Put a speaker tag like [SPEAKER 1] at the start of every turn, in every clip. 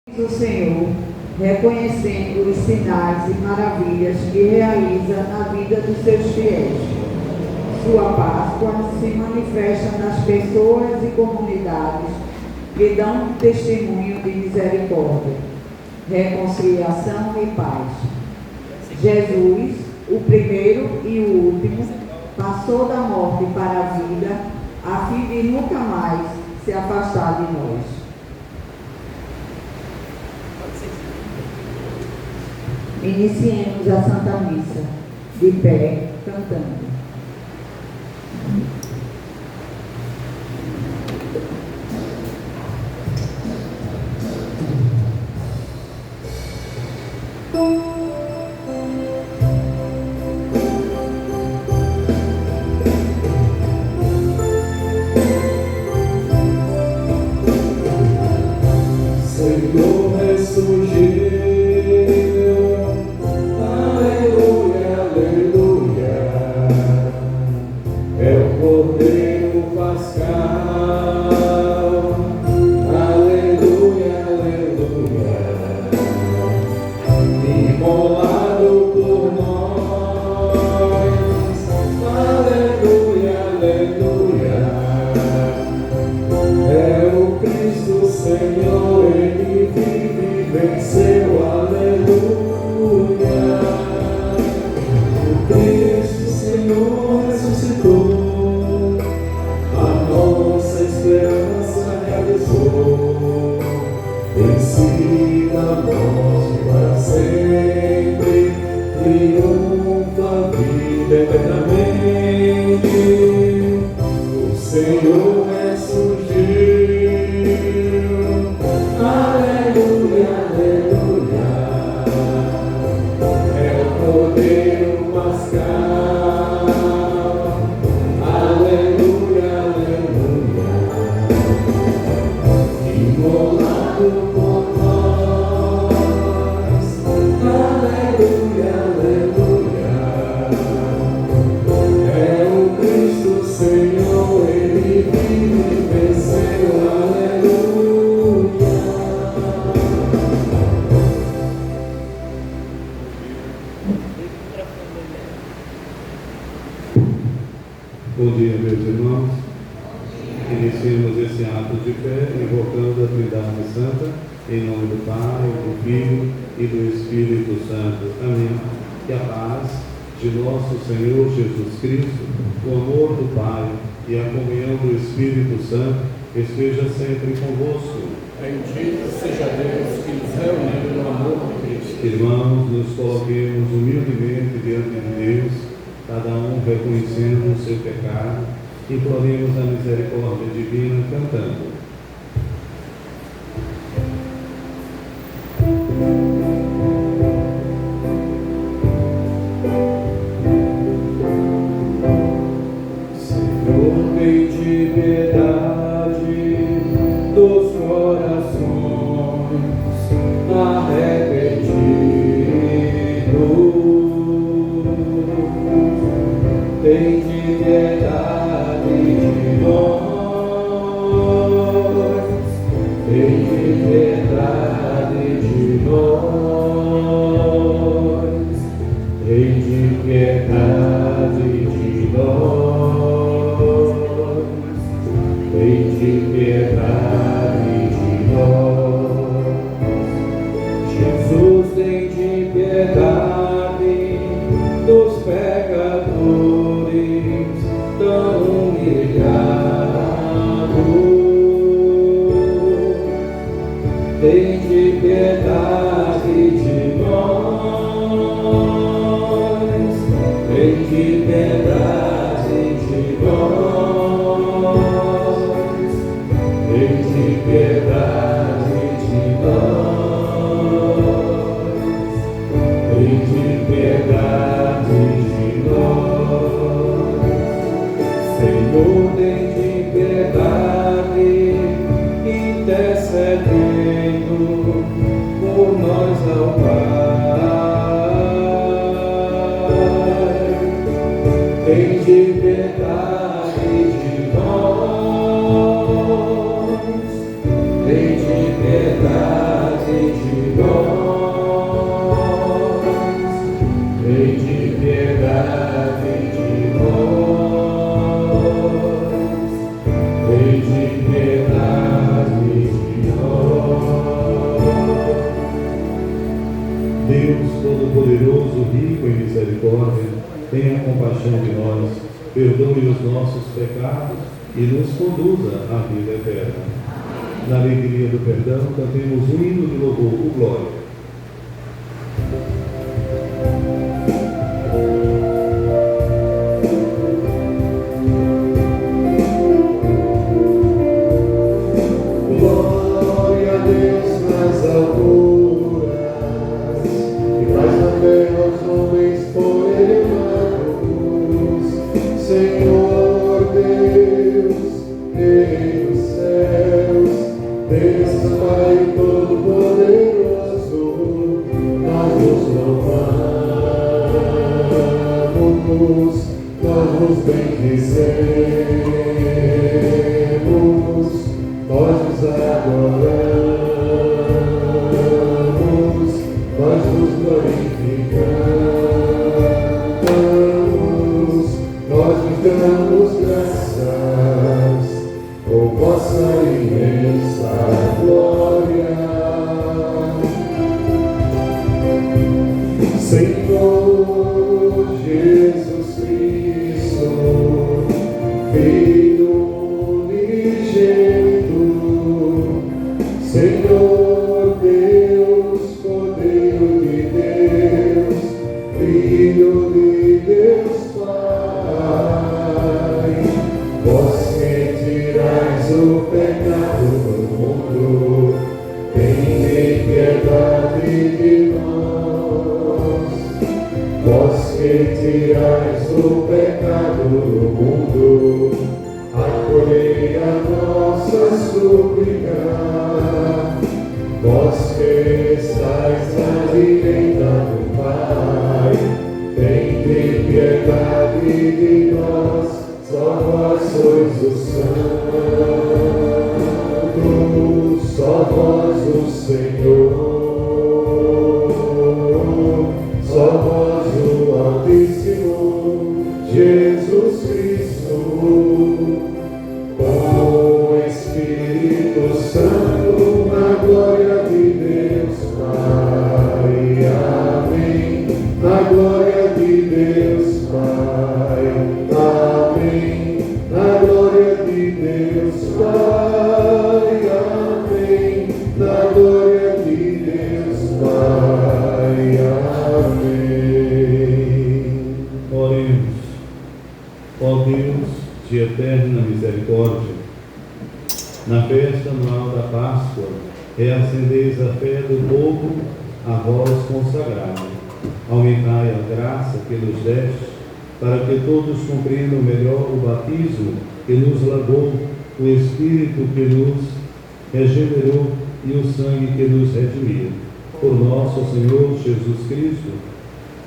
[SPEAKER 1] O Senhor, reconhecendo os sinais e maravilhas que realiza na vida dos seus fiéis. Sua Páscoa se manifesta nas pessoas e comunidades que dão testemunho de misericórdia, reconciliação e paz. Jesus, o primeiro e o último, passou da morte para a vida, a fim de nunca mais se afastar de nós. Iniciemos a Santa Missa, de pé, cantando.
[SPEAKER 2] Senhor ressurgiu.
[SPEAKER 3] Bom dia, meus irmãos. Iniciemos esse ato de fé, invocando a Trindade Santa, em nome do Pai, do Filho e do Espírito Santo. Amém. Que a paz de nosso Senhor Jesus Cristo, o amor do Pai e a comunhão do Espírito Santo esteja sempre convosco.
[SPEAKER 4] Bendito seja Deus que nos reuniu no amor de Cristo.
[SPEAKER 3] Irmãos, nos coloquemos humildemente diante de Deus, cada um reconhecendo o seu pecado, imploremos a misericórdia divina cantando.
[SPEAKER 2] Senhor, tem de piedade dos corações arrependidos. Tem de piedade de nós, tem de piedade de nós, tem de piedade de nós, tem de piedade de nós. Jesus, tem de piedade dos pecadores tão humilhados. Tem de piedade de nós, tem de piedade de nós, tem de piedade de nós, tem de piedade de nós. Senhor, tem de piedade, intercedendo por nós ao Pai. Tem de piedade de nós, tem de piedade
[SPEAKER 3] Todo-Poderoso, rico em misericórdia, tenha compaixão de nós, perdoe os nossos pecados e nos conduza à vida eterna. Na alegria do perdão, cantemos o hino de louvor, o Glória.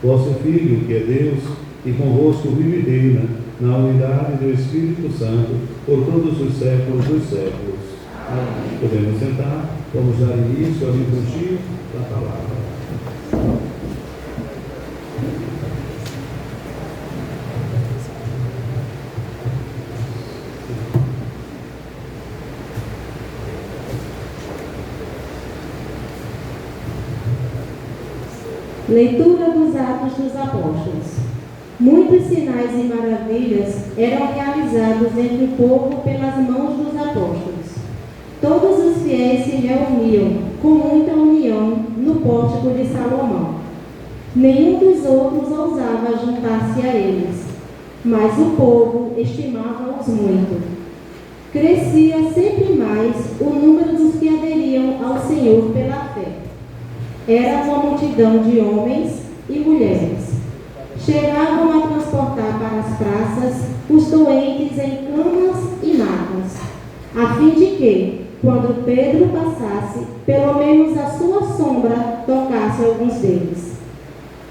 [SPEAKER 3] Vosso Filho, que é Deus, e convosco vive e reina, na unidade do Espírito Santo, por todos os séculos dos séculos. Amém. Podemos sentar, vamos dar início ao liturgia da palavra.
[SPEAKER 5] Leitura dos Atos dos Apóstolos. Muitos sinais e maravilhas eram realizados entre o povo pelas mãos dos apóstolos. Todos os fiéis se reuniam com muita união no pórtico de Salomão. Nenhum dos outros ousava juntar-se a eles, mas o povo estimava-os muito. Crescia sempre mais o número dos que aderiam ao Senhor pela fé. Era uma multidão de homens e mulheres. Chegavam a transportar para as praças os doentes em camas e macas, a fim de que, quando Pedro passasse, pelo menos a sua sombra tocasse alguns deles.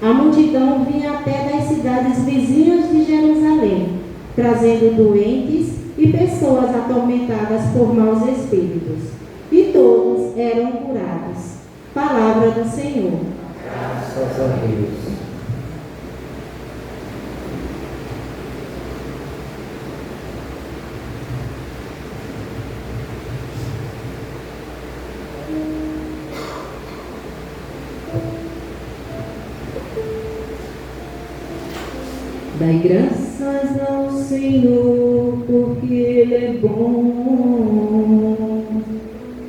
[SPEAKER 5] A multidão vinha até das cidades vizinhas de Jerusalém, trazendo doentes e pessoas atormentadas por maus espíritos, e todos eram curados. Palavra do Senhor.
[SPEAKER 2] Graças a Deus.
[SPEAKER 5] Dai graças ao Senhor, porque Ele é bom.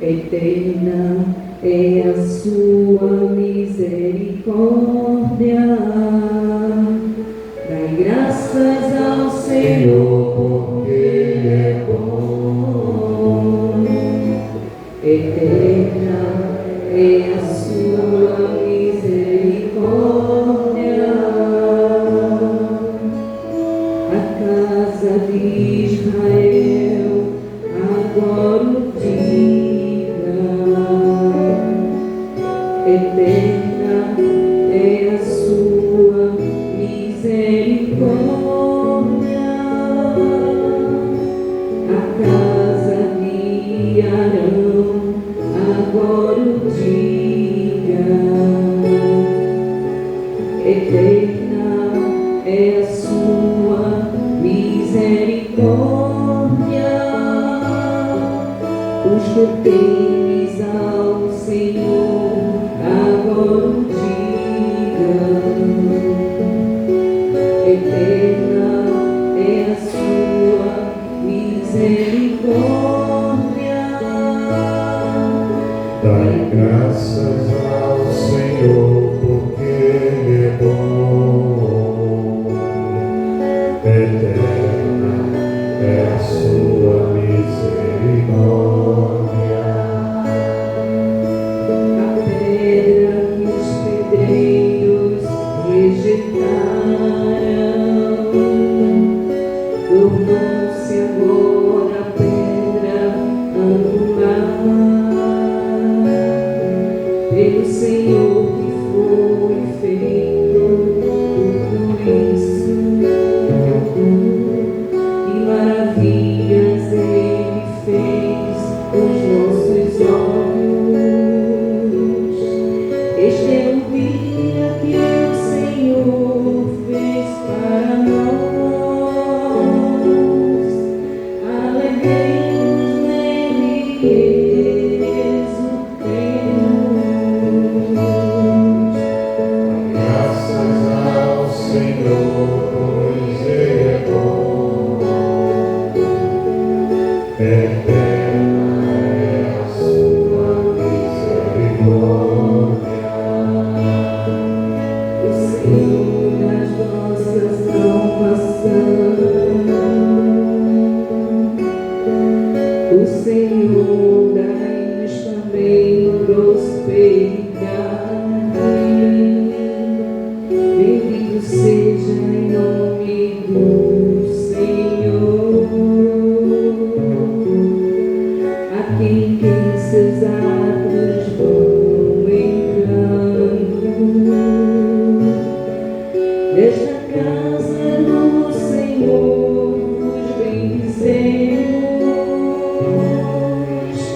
[SPEAKER 5] Eterna é a sua misericórdia. Dai graças ao Senhor, porque Ele é bom. Eterna é a sua misericórdia. A casa de Israel agora o diga. Eterna é a sua misericórdia. A casa de Arão agora o diga. Eterna é a sua misericórdia. Os que temes ao Senhor agora o digam. Eterna é a sua misericórdia.
[SPEAKER 6] Dai graças ao Senhor, porque Ele é bom. Eterna é a sua misericórdia.
[SPEAKER 5] A pedra que os pedreiros rejeitaram tornou-se agora pedra angular. Pelo Senhor que foi feito tudo isso, que maravilhas Ele fez os nossos olhos. Este é o dia que o Senhor fez para nós. Alegremos nele e exultemos.
[SPEAKER 6] Graças ao Senhor, pois Ele é bom. Eterna é a sua misericórdia.
[SPEAKER 5] O Senhor das nossas salvação, o Senhor dá-nos também prosperidade. Bendito seja em nome do Senhor, a quem seus atos vão entrando. Nesta casa do Senhor vos bendizemos,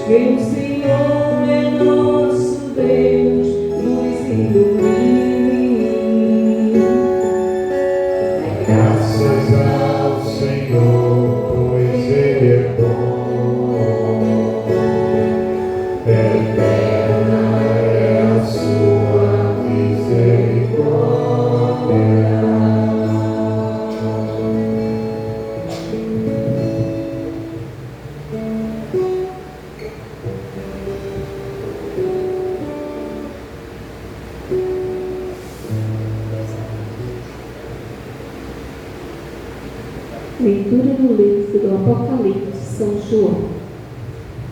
[SPEAKER 5] que o Senhor é nosso Deus, nos ilumine.
[SPEAKER 6] Graças ao Senhor, pois Ele é bom. Eterna é a sua misericórdia.
[SPEAKER 5] Leitura do livro do Apocalipse de São João.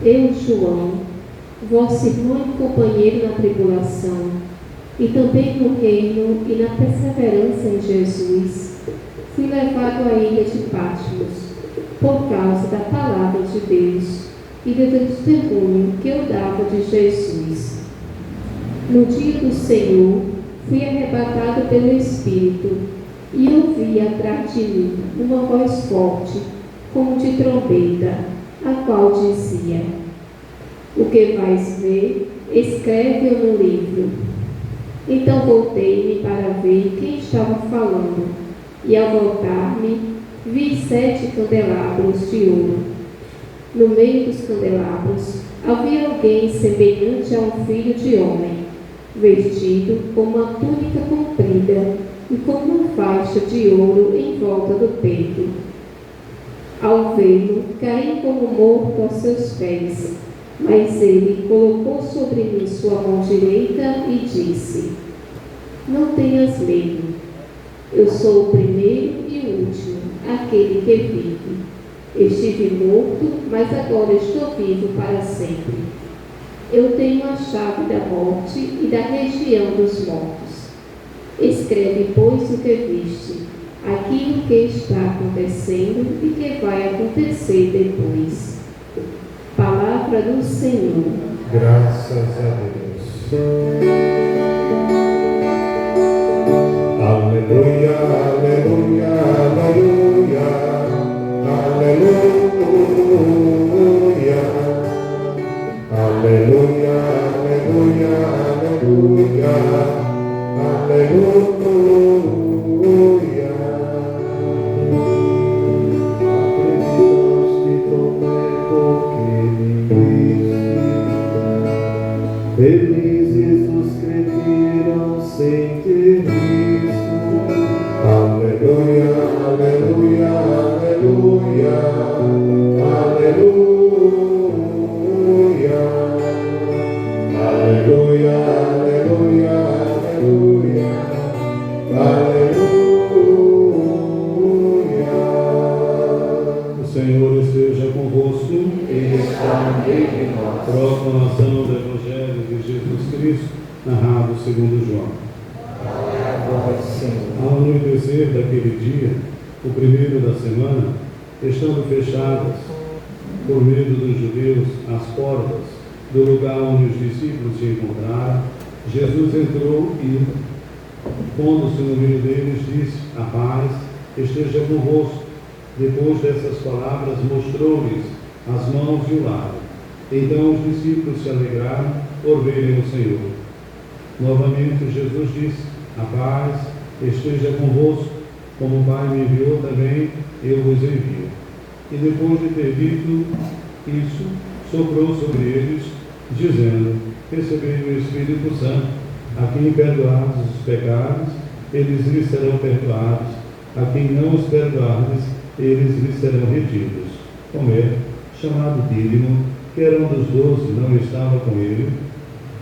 [SPEAKER 5] Eu, João, vosso irmão e companheiro na tribulação, e também no reino e na perseverança em Jesus, fui levado à ilha de Patmos, por causa da palavra de Deus e do testemunho que eu dava de Jesus. No dia do Senhor, fui arrebatado pelo Espírito, e ouvi atrás de mim uma voz forte, como de trombeta, a qual dizia: o que vais ver, escreve-o no livro. Então voltei-me para ver quem estava falando, e ao voltar-me, vi 7 candelabros de ouro. No meio dos candelabros havia alguém semelhante a um filho de homem, vestido com uma túnica comprida e com uma faixa de ouro em volta do peito. Ao vê-lo, caí como morto aos seus pés, mas ele colocou sobre mim sua mão direita e disse: Não tenhas medo. Eu sou o primeiro e o último, aquele que vive. Estive morto, mas agora estou vivo para sempre. Eu tenho a chave da morte e da região dos mortos. Escreve, pois, o que viste, aquilo que está acontecendo e que vai acontecer depois. Palavra do Senhor.
[SPEAKER 6] Graças a Deus. Aleluia, aleluia, aleluia, aleluia, aleluia, aleluia, aleluia, aleluia. Acreditamos que tomei porque me felizes os que viram sem ter visto. Aleluia, aleluia, aleluia, aleluia, aleluia, aleluia, aleluia, aleluia.
[SPEAKER 3] O Senhor esteja convosco.
[SPEAKER 2] Ele está no meio de nós.
[SPEAKER 3] Proclamação do Evangelho de Jesus Cristo, narrado segundo João. Ao anoitecer daquele dia, o primeiro da semana, estando fechadas, por medo dos judeus, as portas do lugar onde os discípulos se encontraram, Jesus entrou e, pondo-se no meio deles, disse: A paz esteja convosco. Depois dessas palavras, mostrou-lhes as mãos e o lado. Então os discípulos se alegraram por verem o Senhor. Novamente Jesus disse: A paz esteja convosco, como o Pai me enviou também, eu vos envio. E depois de ter dito isso, soprou sobre eles, dizendo: Recebei o Espírito Santo. A quem perdoardes os pecados, eles lhes serão perdoados. A quem não os perdoardes, eles lhes serão retidos. Tomé, chamado Dídimo, que era um dos 12, não estava com ele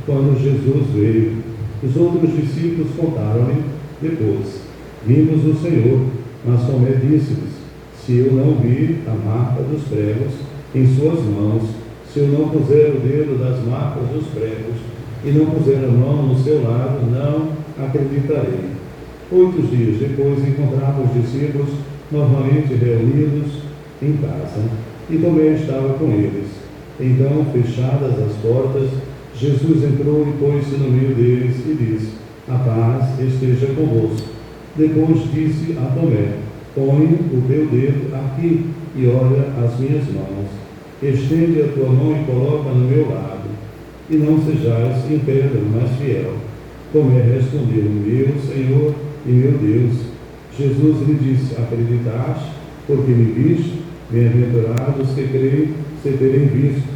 [SPEAKER 3] quando Jesus veio. Os outros discípulos contaram-lhe depois: Vimos o Senhor. Mas Tomé disse-lhes: Se eu não vir a marca dos pregos em suas mãos, se eu não puser o dedo das marcas dos pregos e não puser a mão no seu lado, não acreditarei. 8 dias depois encontrava os discípulos novamente reunidos em casa, e Tomé estava com eles. Então, fechadas as portas, Jesus entrou e pôs-se no meio deles e disse: A paz esteja convosco. Depois disse a Tomé: Põe o teu dedo aqui e olha as minhas mãos. Estende a tua mão e coloca no meu lado. E não sejais incrédulo, mas fiel. Tomé respondeu: Meu Senhor e meu Deus. Jesus lhe disse: Acreditaste, porque me viste? Bem-aventurados que creem sem terem visto.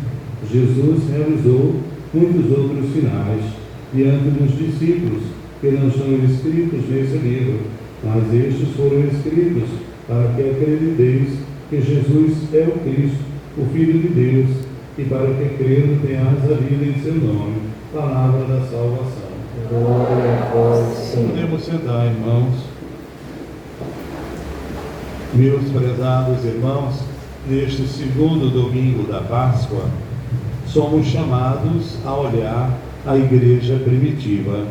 [SPEAKER 3] Jesus realizou muitos outros sinais diante dos discípulos, que não estão escritos nesse livro, mas estes foram escritos para que acrediteis que Jesus é o Cristo, o Filho de Deus, e para que crendo tenhais a vida em seu nome. Palavra da salvação.
[SPEAKER 2] Glória a vós, Senhor.
[SPEAKER 3] Podemos sentar, irmãos. Meus prezados irmãos, neste segundo domingo da Páscoa, somos chamados a olhar a igreja primitiva.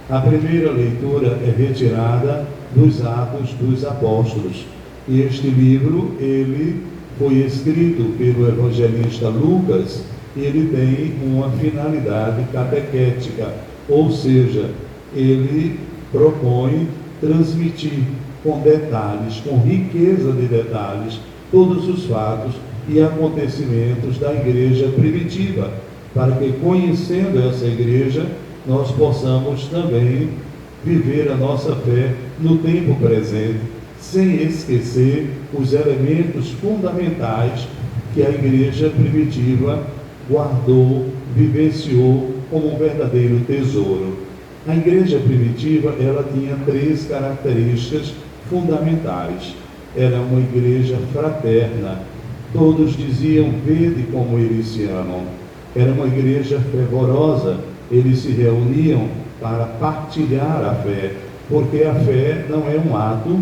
[SPEAKER 3] A primeira leitura é retirada dos Atos dos Apóstolos. E este livro, ele foi escrito pelo evangelista Lucas, e ele tem uma finalidade catequética, ou seja, ele propõe transmitir com detalhes, com riqueza de detalhes, todos os fatos e acontecimentos da igreja primitiva, para que, conhecendo essa igreja, nós possamos também viver a nossa fé no tempo presente, sem esquecer os elementos fundamentais que a igreja primitiva guardou, vivenciou como um verdadeiro tesouro. A igreja primitiva, ela tinha 3 características fundamentais. Era uma igreja fraterna. Todos diziam: vede como eles se amam. Era uma igreja fervorosa. Eles se reuniam para partilhar a fé, porque a fé não é um ato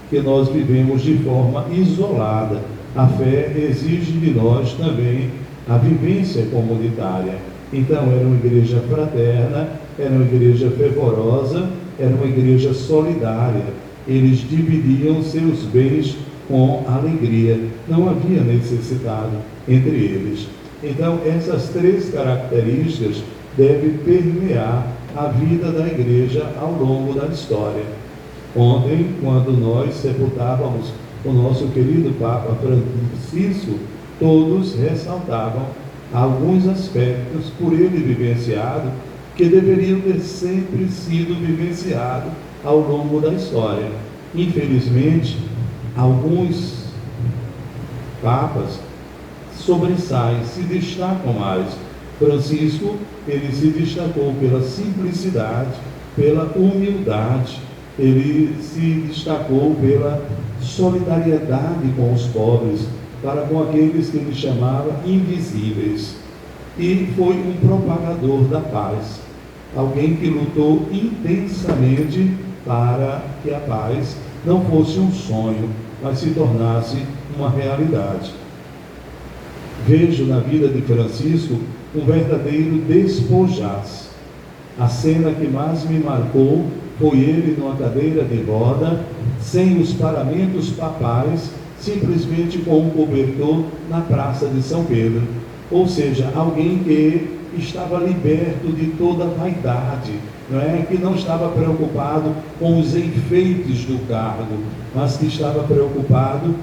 [SPEAKER 3] que nós vivemos de forma isolada. A fé exige de nós também a vivência comunitária. Então, era uma igreja fraterna, era uma igreja fervorosa, era uma igreja solidária. Eles dividiam seus bens com alegria. Não havia necessidade entre eles. Então, essas 3 características devem permear a vida da igreja ao longo da história. Ontem, quando nós sepultávamos o nosso querido Papa Francisco, todos ressaltavam alguns aspectos por ele vivenciado, que deveriam ter sempre sido vivenciados ao longo da história. Infelizmente, alguns papas sobressaem, se destacam mais. Francisco, ele se destacou pela simplicidade, pela humildade, ele se destacou pela solidariedade com os pobres, para com aqueles que ele chamava invisíveis. E foi um propagador da paz, alguém que lutou intensamente para que a paz não fosse um sonho, mas se tornasse uma realidade. Vejo na vida de Francisco um verdadeiro despojar-se. A cena que mais me marcou foi ele numa cadeira de roda, sem os paramentos papais, simplesmente com um cobertor na Praça de São Pedro. Ou seja, alguém que estava liberto de toda vaidade, não é? Que não estava preocupado com os enfeites do cargo, mas que estava preocupado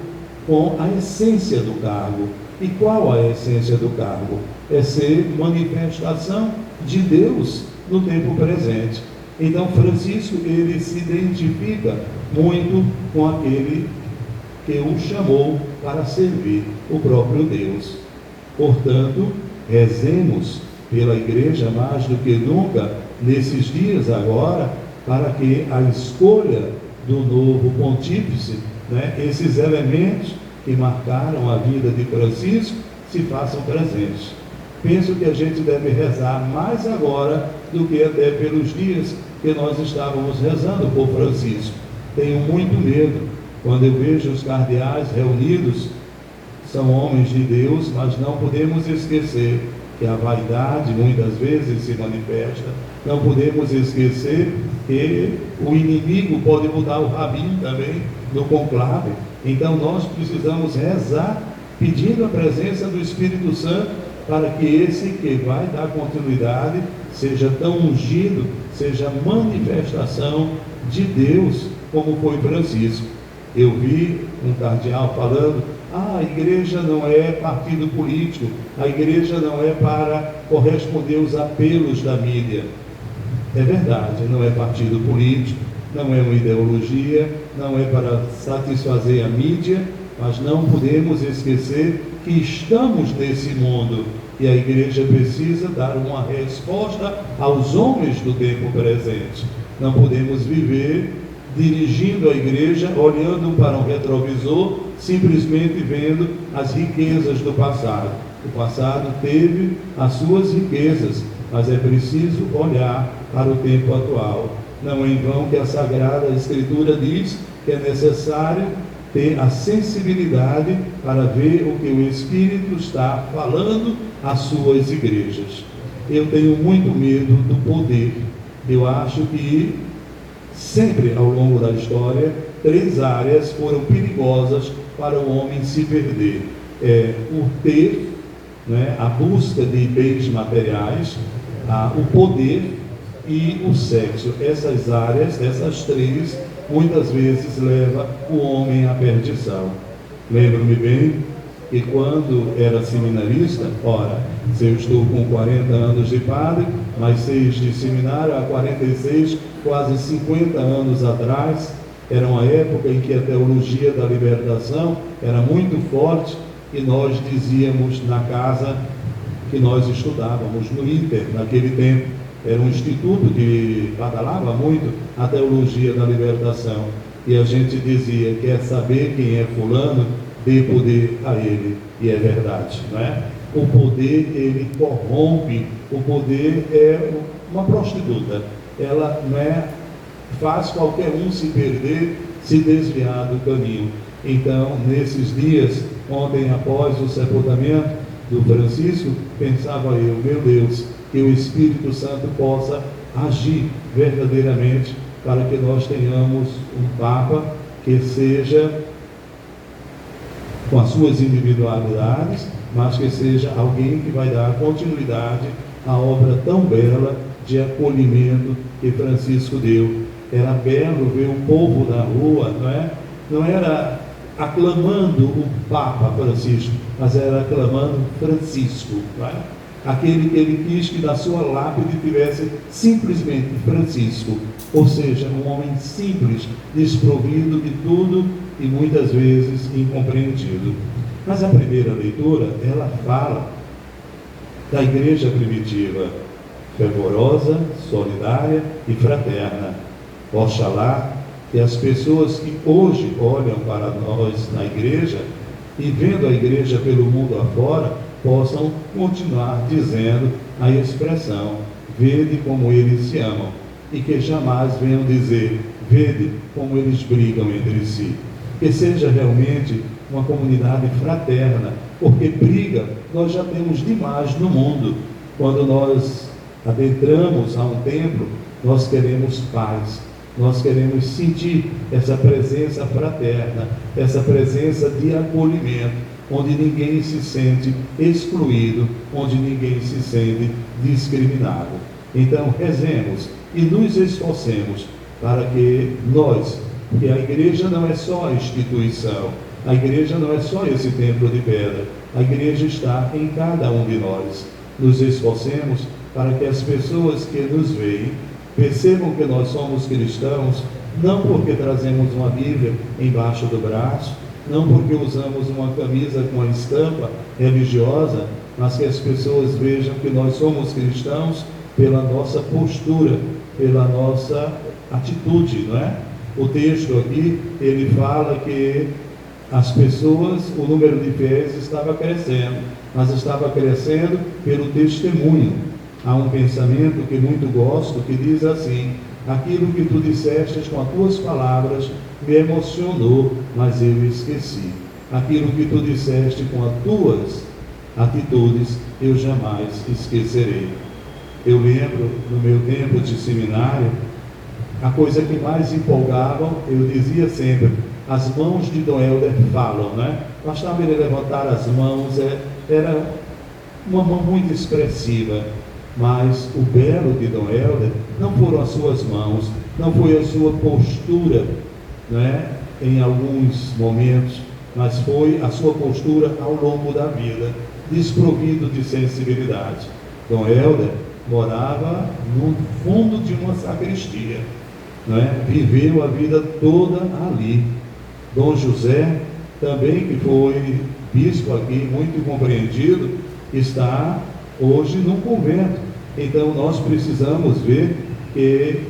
[SPEAKER 3] com a essência do cargo. E qual a essência do cargo? É ser manifestação de Deus no tempo presente. Então, Francisco, ele se identifica muito com aquele que o chamou para servir o próprio Deus. Portanto, rezemos pela igreja mais do que nunca, nesses dias agora, para que a escolha do novo pontífice, né, esses elementos que marcaram a vida de Francisco, se façam presentes. Penso que a gente deve rezar mais agora do que até pelos dias que nós estávamos rezando por Francisco. Tenho muito medo quando eu vejo os cardeais reunidos. São homens de Deus, mas não podemos esquecer que a vaidade muitas vezes se manifesta. Não podemos esquecer que o inimigo pode mudar o rabinho também do conclave. Então nós precisamos rezar pedindo a presença do Espírito Santo para que esse que vai dar continuidade seja tão ungido, seja manifestação de Deus como foi Francisco. Eu vi um cardeal falando: a igreja não é partido político, a igreja não é para corresponder aos apelos da mídia. É verdade, não é partido político, não é uma ideologia, não é para satisfazer a mídia, mas não podemos esquecer que estamos nesse mundo e a igreja precisa dar uma resposta aos homens do tempo presente. Não podemos viver dirigindo a igreja, olhando para um retrovisor, simplesmente vendo as riquezas do passado. O passado teve as suas riquezas, mas é preciso olhar para o tempo atual. Não é em vão que a Sagrada Escritura diz que é necessário ter a sensibilidade para ver o que o Espírito está falando às suas igrejas. Eu tenho muito medo do poder. Eu acho que sempre ao longo da história, 3 áreas foram perigosas para o homem se perder. O ter, né, a busca de bens materiais, o poder e o sexo. Essas áreas, essas 3, muitas vezes levam o homem à perdição. Lembro-me bem que quando era seminarista, se eu estou com 40 anos de padre, mais 6 de seminário, há 46, quase 50 anos atrás, era uma época em que a teologia da libertação era muito forte e nós dizíamos na casa que nós estudávamos no Inter, naquele tempo. Era um instituto que badalava muito a teologia da libertação. E a gente dizia, quer saber quem é fulano, dê poder a ele. E é verdade, não é? O poder, ele corrompe. O poder é uma prostituta. Ela não é, faz qualquer um se perder, se desviar do caminho. Então, nesses dias, ontem após o sepultamento do Francisco, pensava eu, meu Deus, que o Espírito Santo possa agir verdadeiramente para que nós tenhamos um Papa que seja com as suas individualidades, mas que seja alguém que vai dar continuidade à obra tão bela de acolhimento que Francisco deu. Era belo ver o povo na rua, não é? Não era aclamando o Papa Francisco, mas era aclamando Francisco, não é? Aquele que ele quis que na sua lápide tivesse simplesmente Francisco, ou seja, um homem simples, desprovido de tudo e muitas vezes incompreendido. Mas a primeira leitura, ela fala da igreja primitiva, fervorosa, solidária e fraterna. Oxalá que as pessoas que hoje olham para nós na igreja e vendo a igreja pelo mundo afora, possam continuar dizendo a expressão, vede como eles se amam, e que jamais venham dizer, vede como eles brigam entre si. Que seja realmente uma comunidade fraterna, porque briga nós já temos demais no mundo. Quando nós adentramos a um templo, nós queremos paz, nós queremos sentir essa presença fraterna, essa presença de acolhimento, onde ninguém se sente excluído, onde ninguém se sente discriminado. Então, rezemos e nos esforcemos para que nós, porque a igreja não é só a instituição, a igreja não é só esse templo de pedra, a igreja está em cada um de nós. Nos esforcemos para que as pessoas que nos veem percebam que nós somos cristãos, não porque trazemos uma Bíblia embaixo do braço, não porque usamos uma camisa com a estampa religiosa, mas que as pessoas vejam que nós somos cristãos pela nossa postura, pela nossa atitude, não é? O texto aqui, ele fala que as pessoas, o número de fiéis estava crescendo, mas estava crescendo pelo testemunho. Há um pensamento que muito gosto, que diz assim, aquilo que tu disseste com as tuas palavras me emocionou, mas eu esqueci. Aquilo que tu disseste com as tuas atitudes, eu jamais esquecerei. Eu lembro, no meu tempo de seminário, a coisa que mais empolgava, eu dizia sempre, as mãos de Dom Helder falam, né? Bastava ele levantar as mãos, era uma mão muito expressiva. Mas o belo de Dom Helder não foram as suas mãos, não foi a sua postura, né, em alguns momentos, mas foi a sua postura ao longo da vida, desprovido de sensibilidade. Dom Helder morava no fundo de uma sacristia, né, viveu a vida toda ali. Dom José, também, que foi bispo aqui, muito compreendido, está hoje num convento. Então nós precisamos ver que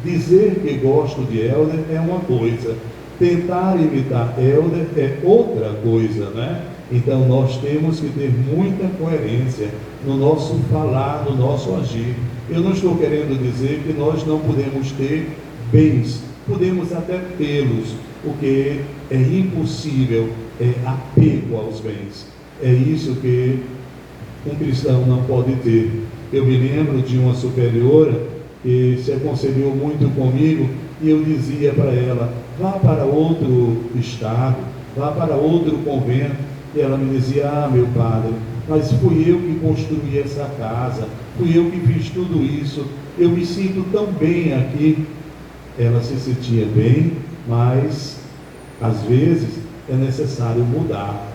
[SPEAKER 3] dizer que gosto de Helder é uma coisa, tentar imitar Helder é outra coisa, né? Então nós temos que ter muita coerência no nosso falar, no nosso agir. Eu não estou querendo dizer que nós não podemos ter bens, podemos até tê-los. O que é impossível é apego aos bens. É isso que um cristão não pode ter. Eu me lembro de uma superiora que se aconselhou muito comigo e eu dizia para ela, vá para outro estado, vá para outro convento. E ela me dizia, meu padre, mas fui eu que construí essa casa, fui eu que fiz tudo isso, eu me sinto tão bem aqui. Ela se sentia bem, mas às vezes é necessário mudar.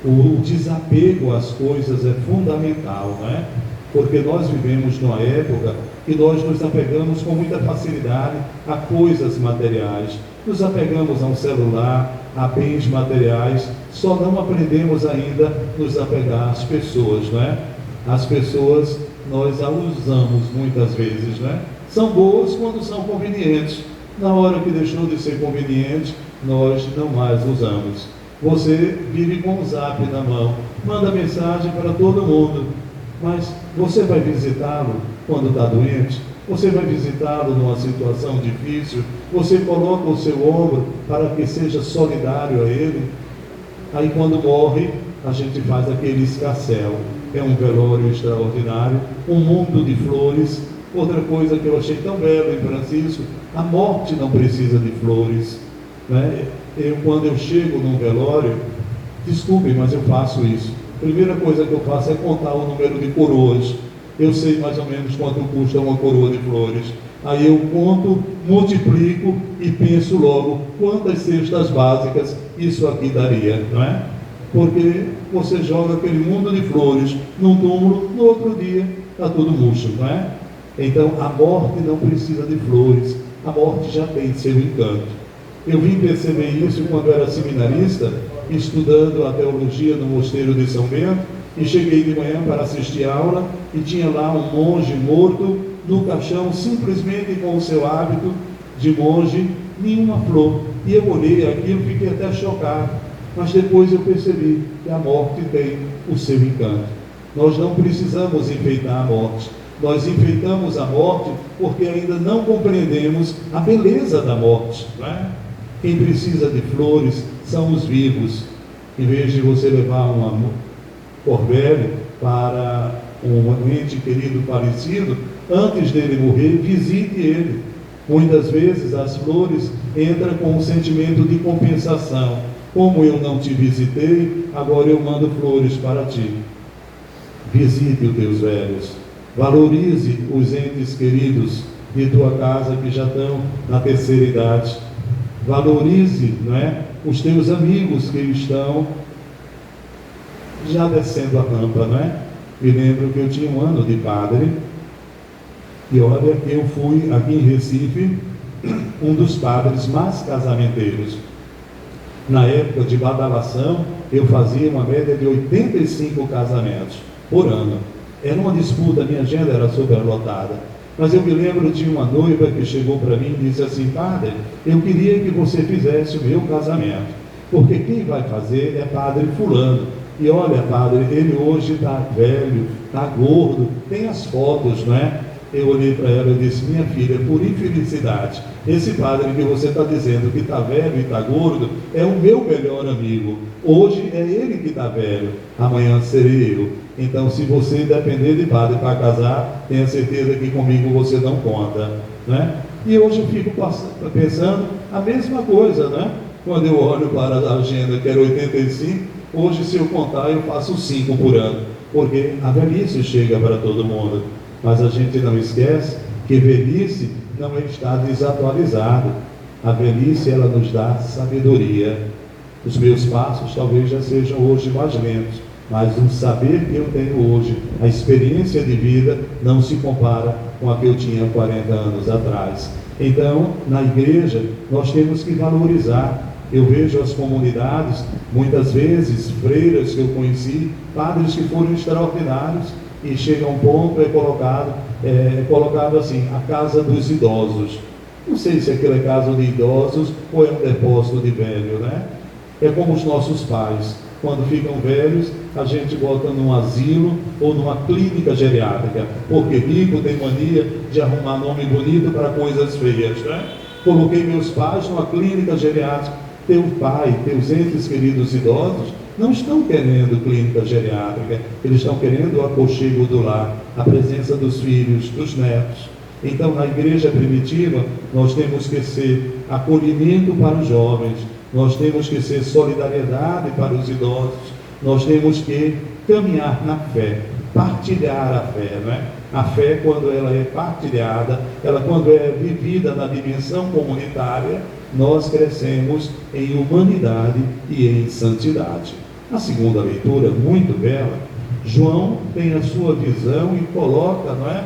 [SPEAKER 3] O desapego às coisas é fundamental, não é? Porque nós vivemos numa época que nós nos apegamos com muita facilidade a coisas materiais, nos apegamos a um celular, a bens materiais, só não aprendemos ainda a nos apegar às pessoas, não é? As pessoas, nós a usamos muitas vezes, né? São boas quando são convenientes. Na hora que deixou de ser conveniente, nós não mais usamos. Você vive com o Zap na mão, manda mensagem para todo mundo, mas você vai visitá-lo quando está doente? Você vai visitá-lo numa situação difícil? Você coloca o seu ombro para que seja solidário a ele? Aí quando morre, a gente faz aquele escarcéu. É um velório extraordinário, um mundo de flores. Outra coisa que eu achei tão bela em Francisco, a morte não precisa de flores, né? Quando eu chego num velório, desculpem, mas eu faço isso. A primeira coisa que eu faço é contar o número de coroas. Eu sei mais ou menos quanto custa uma coroa de flores. Aí eu conto, multiplico e penso logo quantas cestas básicas isso aqui daria, não é? Porque você joga aquele mundo de flores num túmulo, no outro dia está tudo murcho, não é? Então a morte não precisa de flores, a morte já tem seu encanto. Eu vim perceber isso quando era seminarista, estudando a teologia no Mosteiro de São Bento, e cheguei de manhã para assistir a aula e tinha lá um monge morto no caixão, simplesmente com o seu hábito de monge, nenhuma flor. E eu olhei aquilo e fiquei até chocado, mas depois eu percebi que a morte tem o seu encanto. Nós não precisamos enfeitar a morte. Nós enfeitamos a morte porque ainda não compreendemos a beleza da morte, não é? Quem precisa de flores são os vivos. Em vez de você levar uma corvelle para um ente querido falecido, antes dele morrer, visite ele. Muitas vezes as flores entram com um sentimento de compensação. Como eu não te visitei, agora eu mando flores para ti. Visite os teus velhos. Valorize os entes queridos de tua casa que já estão na terceira idade. Valorize, não é, os teus amigos que estão já descendo a rampa, não é? Me lembro que eu tinha um ano de padre e olha, eu fui aqui em Recife um dos padres mais casamenteiros. Na época de badalação, eu fazia uma média de 85 casamentos por ano. Era uma disputa, minha agenda era superlotada. Mas eu me lembro de uma noiva que chegou para mim e disse assim: padre, eu queria que você fizesse o meu casamento, porque quem vai fazer é padre fulano. E olha, padre, ele hoje está velho, está gordo, tem as fotos, não é? Eu olhei para ela e disse: minha filha, por infelicidade, esse padre que você está dizendo que está velho e está gordo é o meu melhor amigo. Hoje é ele que está velho, amanhã serei eu. Então, se você depender de padre para casar, tenha certeza que comigo você não conta, né? E hoje eu fico pensando a mesma coisa, né? Quando eu olho para a agenda que era 85, hoje, se eu contar, eu faço 5 por ano, porque a velhice chega para todo mundo. Mas a gente não esquece que velhice não é estar desatualizado. A velhice, ela nos dá sabedoria. Os meus passos talvez já sejam hoje mais lentos, mas o saber que eu tenho hoje, a experiência de vida, não se compara com a que eu tinha 40 anos atrás. Então, na igreja, nós temos que valorizar. Eu vejo as comunidades, muitas vezes, freiras que eu conheci, padres que foram extraordinários, e chega a um ponto, é colocado assim, a casa dos idosos. Não sei se aquilo é casa de idosos ou é um depósito de velho, né? É como os nossos pais. Quando ficam velhos, a gente bota num asilo ou numa clínica geriátrica, porque rico tem mania de arrumar nome bonito para coisas feias, né? Coloquei meus pais numa clínica geriátrica. Teu pai, teus entes queridos idosos, não estão querendo clínica geriátrica, eles estão querendo o aconchego do lar, a presença dos filhos, dos netos. Então, na igreja primitiva, nós temos que ser acolhimento para os jovens, nós temos que ser solidariedade para os idosos, nós temos que caminhar na fé, partilhar a fé, não é? A fé, quando ela é partilhada, ela quando é vivida na dimensão comunitária, nós crescemos em humanidade e em santidade. A segunda leitura, muito bela, João tem a sua visão e coloca, não é,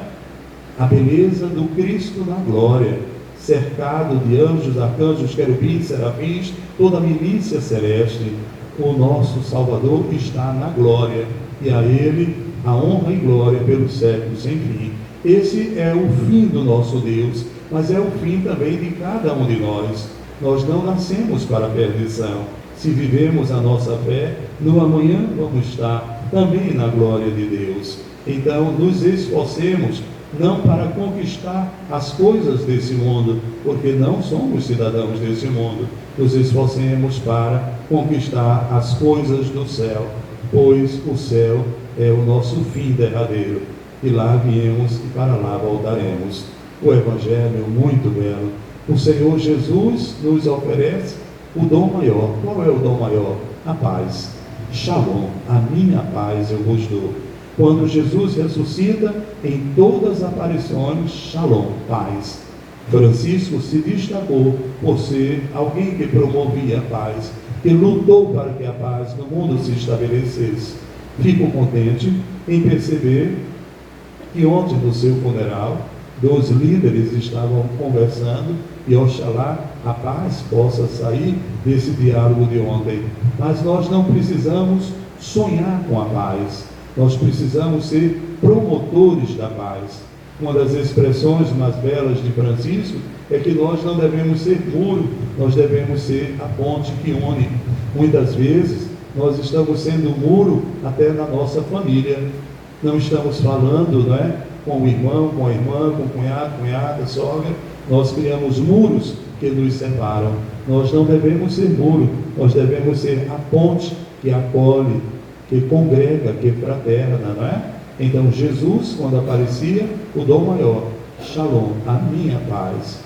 [SPEAKER 3] a beleza do Cristo na glória, cercado de anjos, arcanjos, querubins, serafins, toda a milícia celeste. O nosso Salvador está na glória, e a Ele a honra e glória pelos séculos sem fim. Esse é o fim do nosso Deus, mas é o fim também de cada um de nós. Nós não nascemos para a perdição. Se vivemos a nossa fé, no amanhã vamos estar também na glória de Deus. Então, nos esforcemos não para conquistar as coisas desse mundo, porque não somos cidadãos desse mundo. Nos esforcemos para conquistar as coisas do céu, pois o céu é o nosso fim derradeiro. E lá viemos e para lá voltaremos. O Evangelho muito belo. O Senhor Jesus nos oferece o dom maior. Qual é o dom maior? A paz. Shalom, a minha paz eu vos dou. Quando Jesus ressuscita, em todas as aparições, Shalom, paz. Francisco se destacou por ser alguém que promovia a paz, que lutou para que a paz no mundo se estabelecesse. Fico contente em perceber que ontem no seu funeral, 2 líderes estavam conversando e oxalá a paz possa sair desse diálogo de ontem. Mas nós não precisamos sonhar com a paz, nós precisamos ser promotores da paz. Uma das expressões mais belas de Francisco é que nós não devemos ser muro, nós devemos ser a ponte que une. Muitas vezes nós estamos sendo muro até na nossa família. Não estamos falando, não é, com o irmão, com a irmã, com o cunhado, cunhada, sogra. Nós criamos muros que nos separam. Nós não devemos ser muro, nós devemos ser a ponte que acolhe, que congrega, que fraterna, não é? Então Jesus, quando aparecia, o dom maior, Shalom, a minha paz.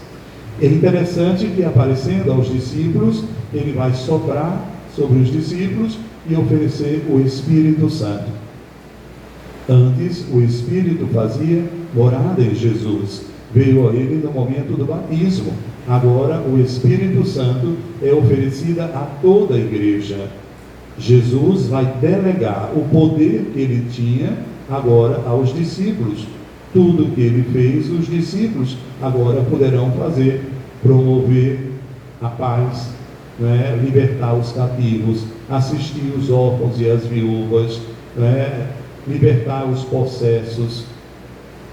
[SPEAKER 3] É interessante que aparecendo aos discípulos, ele vai soprar sobre os discípulos e oferecer o Espírito Santo. Antes, o Espírito fazia morada em Jesus. Veio a ele no momento do batismo. Agora, o Espírito Santo é oferecido a toda a igreja. Jesus vai delegar o poder que ele tinha agora aos discípulos. Tudo o que ele fez, os discípulos agora poderão fazer. Promover a paz, né? Libertar os cativos, assistir os órfãos e as viúvas, né? Libertar os possessos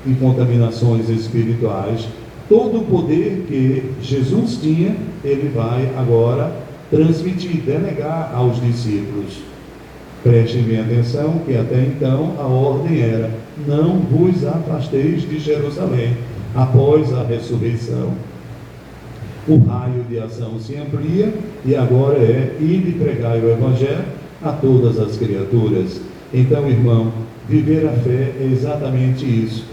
[SPEAKER 3] e contaminações espirituais. Todo o poder que Jesus tinha, ele vai agora transmitir, delegar aos discípulos. Prestem bem atenção que até então a ordem era: não vos afasteis de Jerusalém após a ressurreição. O raio de ação se amplia e agora é ir e pregar o Evangelho a todas as criaturas. Então, irmão, viver a fé é exatamente isso.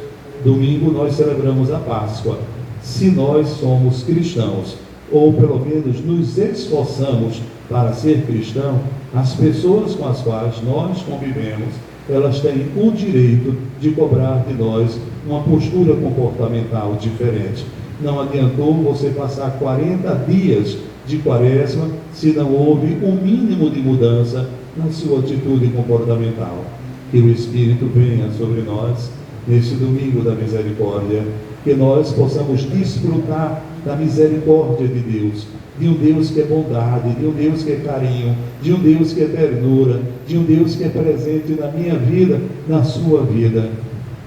[SPEAKER 3] Domingo nós celebramos a Páscoa. Se nós somos cristãos, ou pelo menos nos esforçamos para ser cristão, as pessoas com as quais nós convivemos, elas têm o direito de cobrar de nós uma postura comportamental diferente. Não adiantou você passar 40 dias de quaresma se não houve um mínimo de mudança na sua atitude comportamental. Que o Espírito venha sobre nós neste domingo da misericórdia, que nós possamos desfrutar da misericórdia de Deus, de um Deus que é bondade, de um Deus que é carinho, de um Deus que é ternura, de um Deus que é presente na minha vida, na sua vida.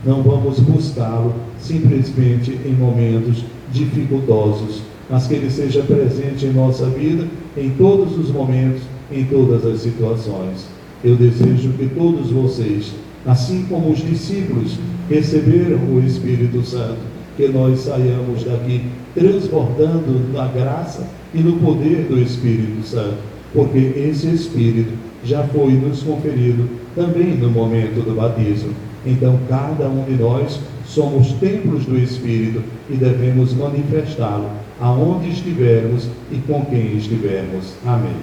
[SPEAKER 3] Não vamos buscá-lo simplesmente em momentos dificultosos, mas que ele seja presente em nossa vida, em todos os momentos, em todas as situações. Eu desejo que todos vocês, assim como os discípulos receberam o Espírito Santo, que nós saiamos daqui transbordando na graça e no poder do Espírito Santo, porque esse Espírito já foi nos conferido também no momento do batismo. Então, cada um de nós somos templos do Espírito e devemos manifestá-lo aonde estivermos e com quem estivermos. Amém.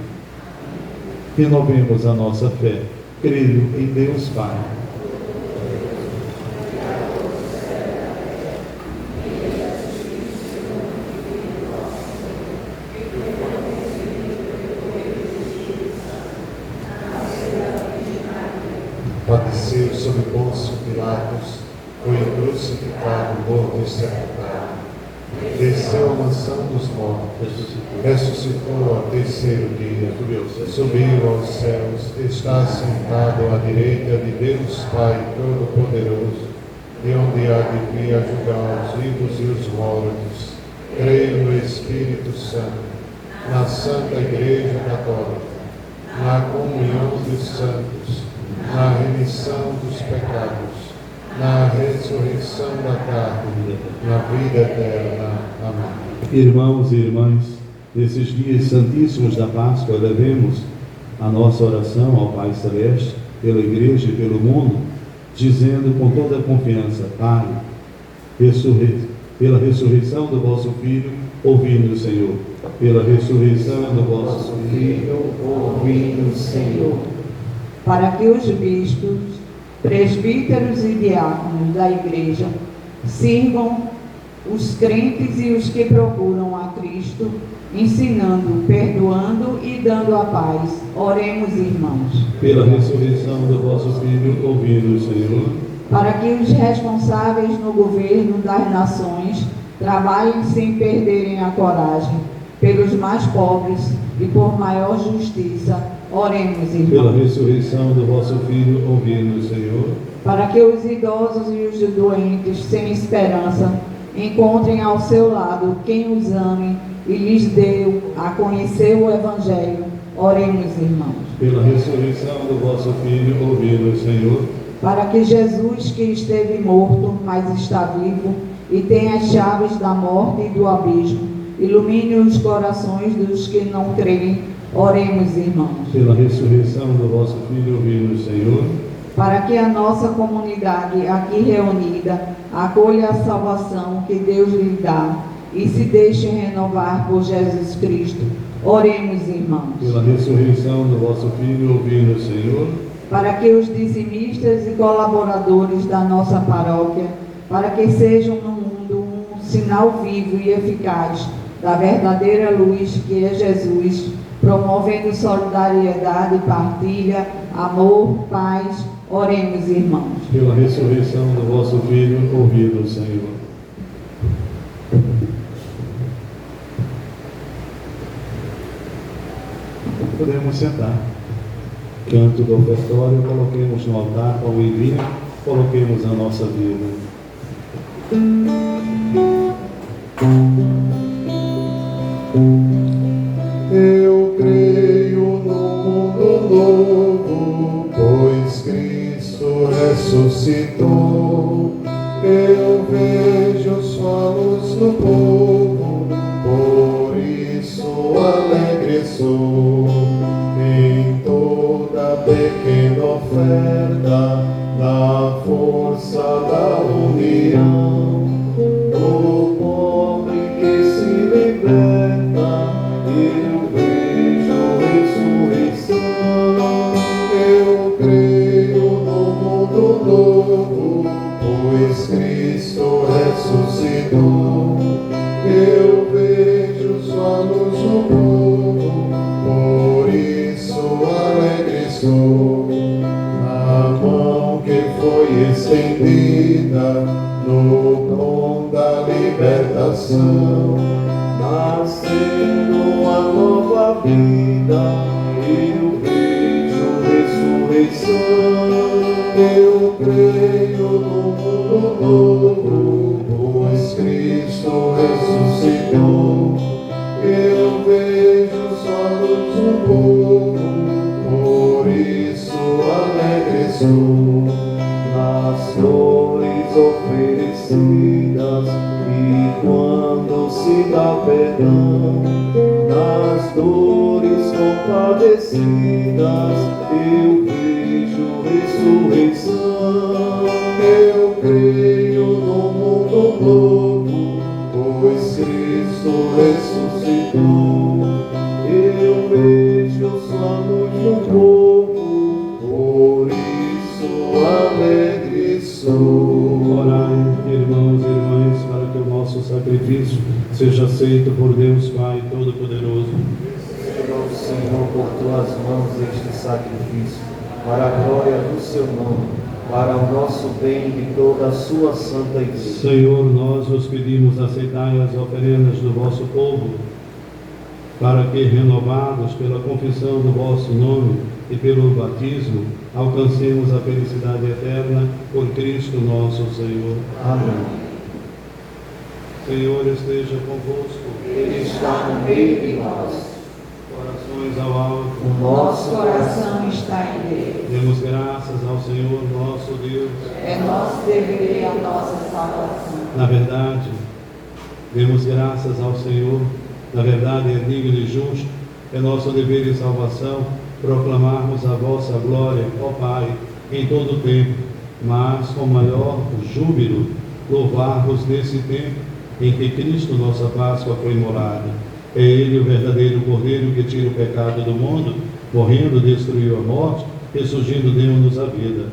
[SPEAKER 3] Renovemos a nossa fé. Creio em Deus Pai,
[SPEAKER 6] padeceu sob Pôncio Pilatos, foi crucificado, morto e sepultado,
[SPEAKER 7] desceu à mansão dos mortos, ressuscitou ao terceiro dia, subiu aos céus, está sentado à direita de Deus Pai Todo-Poderoso, de onde há de vir a julgar os vivos e os mortos. Creio no Espírito Santo, na Santa Igreja Católica, na comunhão dos santos, na remissão dos pecados, na ressurreição da carne, na vida eterna. Amém.
[SPEAKER 3] Irmãos e irmãs, nesses dias santíssimos da Páscoa, levemos a nossa oração ao Pai Celeste, pela Igreja e pelo mundo, dizendo com toda a confiança: Pai, pela ressurreição do vosso Filho, ouvi-nos, Senhor. Pela ressurreição do vosso Filho,
[SPEAKER 6] ouvi-nos, Senhor.
[SPEAKER 1] Para que os bispos, presbíteros e diáconos da Igreja sirvam os crentes e os que procuram a Cristo, ensinando, perdoando e dando a paz. Oremos, irmãos.
[SPEAKER 3] Pela ressurreição do vosso Filho, ouvi-nos, Senhor.
[SPEAKER 1] Para que os responsáveis no governo das nações trabalhem sem perderem a coragem, pelos mais pobres e por maior justiça. Oremos, irmãos.
[SPEAKER 3] Pela ressurreição do vosso Filho, ouvi-nos, Senhor.
[SPEAKER 1] Para que os idosos e os doentes sem esperança encontrem ao seu lado quem os ame e lhes dê a conhecer o Evangelho. Oremos, irmãos.
[SPEAKER 3] Pela ressurreição do vosso Filho, ouvi-nos, Senhor.
[SPEAKER 1] Para que Jesus, que esteve morto, mas está vivo, e tem as chaves da morte e do abismo, ilumine os corações dos que não creem. Oremos, irmãos.
[SPEAKER 3] Pela ressurreição do vosso Filho, ouvi-nos, Senhor.
[SPEAKER 1] Para que a nossa comunidade aqui reunida acolha a salvação que Deus lhe dá e se deixe renovar por Jesus Cristo. Oremos, irmãos.
[SPEAKER 3] Pela ressurreição do vosso Filho, ouvi-nos, Senhor.
[SPEAKER 1] Para que os dizimistas e colaboradores da nossa paróquia, para que sejam no mundo um sinal vivo e eficaz da verdadeira luz que é Jesus, promovendo solidariedade, partilha, amor, paz. Oremos, irmãos.
[SPEAKER 3] Pela ressurreição do vosso Filho, ouvi-nos, Senhor. Podemos sentar. Canto do ofertório, coloquemos no altar pão e vinho, coloquemos a nossa vida.
[SPEAKER 7] Eu creio no mundo novo, pois Cristo ressuscitou. Eu vejo sua luz no povo, por isso alegre sou. Em toda pequena oferta, na força da união, do pobre que se liberta, eu vejo ressurreição. Eu creio no mundo novo, pois Cristo ressuscitou. Eu vejo sua luz no povo, por isso alegre sou. A mão que foi estendida no dom da libertação, nascendo uma nova vida, eu vejo ressurreição. Eu creio no mundo novo, pois Cristo ressuscitou. Eu vejo sua luz no povo, por isso alegre sou. Nas dores oferecidas e quando se dá perdão, nas dores compadecidas, eu vejo ressurreição. Eu creio no mundo novo, pois Cristo ressuscitou. Eu vejo sua luz no povo, por isso alegre sou.
[SPEAKER 3] Orai, irmãos e irmãs, para que o nosso sacrifício seja aceito por Deus Pai Todo-Poderoso.
[SPEAKER 6] Receba, Senhor, por tuas mãos este sacrifício, para a glória do seu nome, para o nosso bem e de toda a sua santa igreja.
[SPEAKER 3] Senhor, nós vos pedimos, aceitai as oferendas do vosso povo, para que, renovados pela confissão do vosso nome e pelo batismo, alcancemos a felicidade eterna por Cristo nosso Senhor.
[SPEAKER 6] Amém.
[SPEAKER 3] Senhor esteja convosco.
[SPEAKER 6] Ele está no meio de nós.
[SPEAKER 3] Corações ao alto.
[SPEAKER 6] O
[SPEAKER 1] Nosso coração está em Deus.
[SPEAKER 3] Demos graças ao Senhor nosso Deus.
[SPEAKER 1] É nosso dever e a nossa salvação.
[SPEAKER 3] Na verdade, demos graças ao Senhor. Na verdade, é digno e justo. É nosso dever e salvação proclamarmos a vossa glória, ó Pai, em todo o tempo, mas com maior júbilo louvar-vos nesse tempo em que Cristo, nossa Páscoa, foi imolado. É Ele o verdadeiro Cordeiro que tira o pecado do mundo, morrendo destruiu a morte, ressurgindo deu-nos a vida.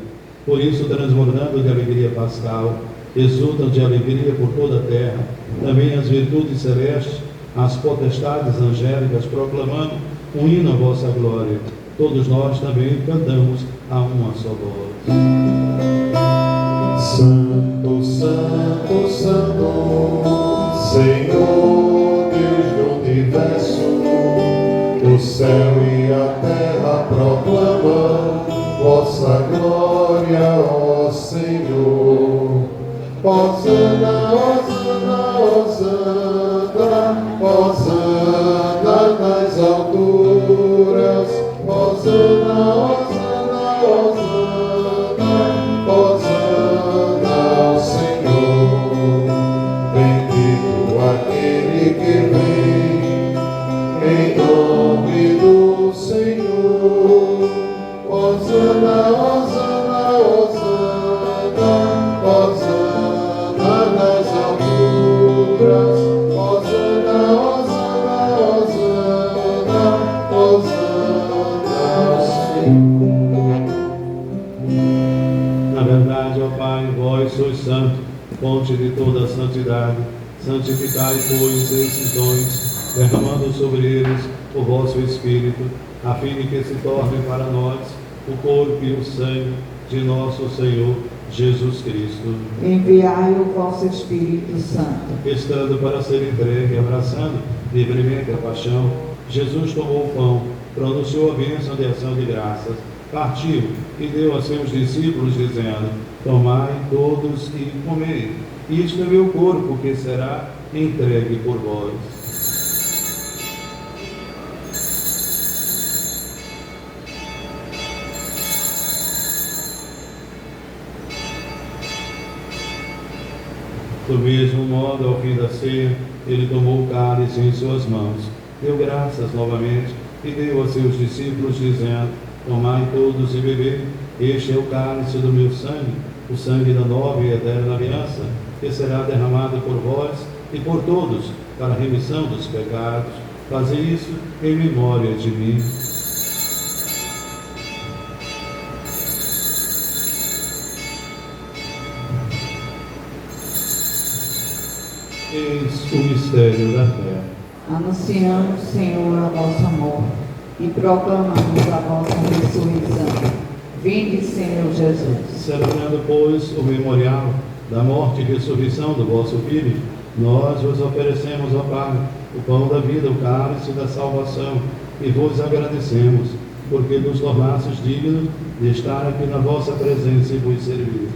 [SPEAKER 3] Por isso, transbordando de alegria pascal, exultam de alegria por toda a terra, também as virtudes celestes, as potestades angélicas, proclamando um hino à vossa glória. Todos nós também cantamos a uma só voz.
[SPEAKER 7] Santo, Santo, Santo, Senhor Deus do universo, o céu e a terra proclamam vossa glória, ó Senhor. Hosana, Hosana, Hosana, Hosana nas alturas, Hosana, Hosana, Hosana, Hosana ao Senhor. Bendito aquele que vem em nome do Senhor. Hosana, Hosana, Hosana, Hosana nas alturas, Hosana, Hosana, Hosana, Hosana ao Senhor.
[SPEAKER 3] Na verdade, ó Pai, vós sois santo, fonte de toda a santidade. Santificai, pois, esses dons, derramando sobre eles o vosso Espírito, a fim de que se tornem para nós o corpo e o sangue de nosso Senhor Jesus Cristo.
[SPEAKER 1] Enviai o vosso Espírito Santo.
[SPEAKER 3] Estando para ser entregue, abraçando livremente a paixão, Jesus tomou o pão, pronunciou a bênção de ação de graças, partiu e deu a seus discípulos, dizendo: tomai todos e comei. Isto é meu corpo que será entregue por vós. Do mesmo modo, ao fim da ceia, ele tomou o cálice em suas mãos, deu graças novamente e deu a seus discípulos, dizendo: tomai todos e bebei, este é o cálice do meu sangue, o sangue da nova e eterna aliança, que será derramado por vós e por todos, para a remissão dos pecados. Fazei isso em memória de mim. Eis o mistério da fé.
[SPEAKER 1] Anunciamos, Senhor, a vossa morte e proclamamos a vossa ressurreição. Vinde, Senhor Jesus.
[SPEAKER 3] Celebrando, pois, o memorial da morte e ressurreição do vosso Filho, nós vos oferecemos, ó Pai, o pão da vida, o cálice da salvação, e vos agradecemos, porque nos tornastes dignos de estar aqui na vossa presença e vos servir.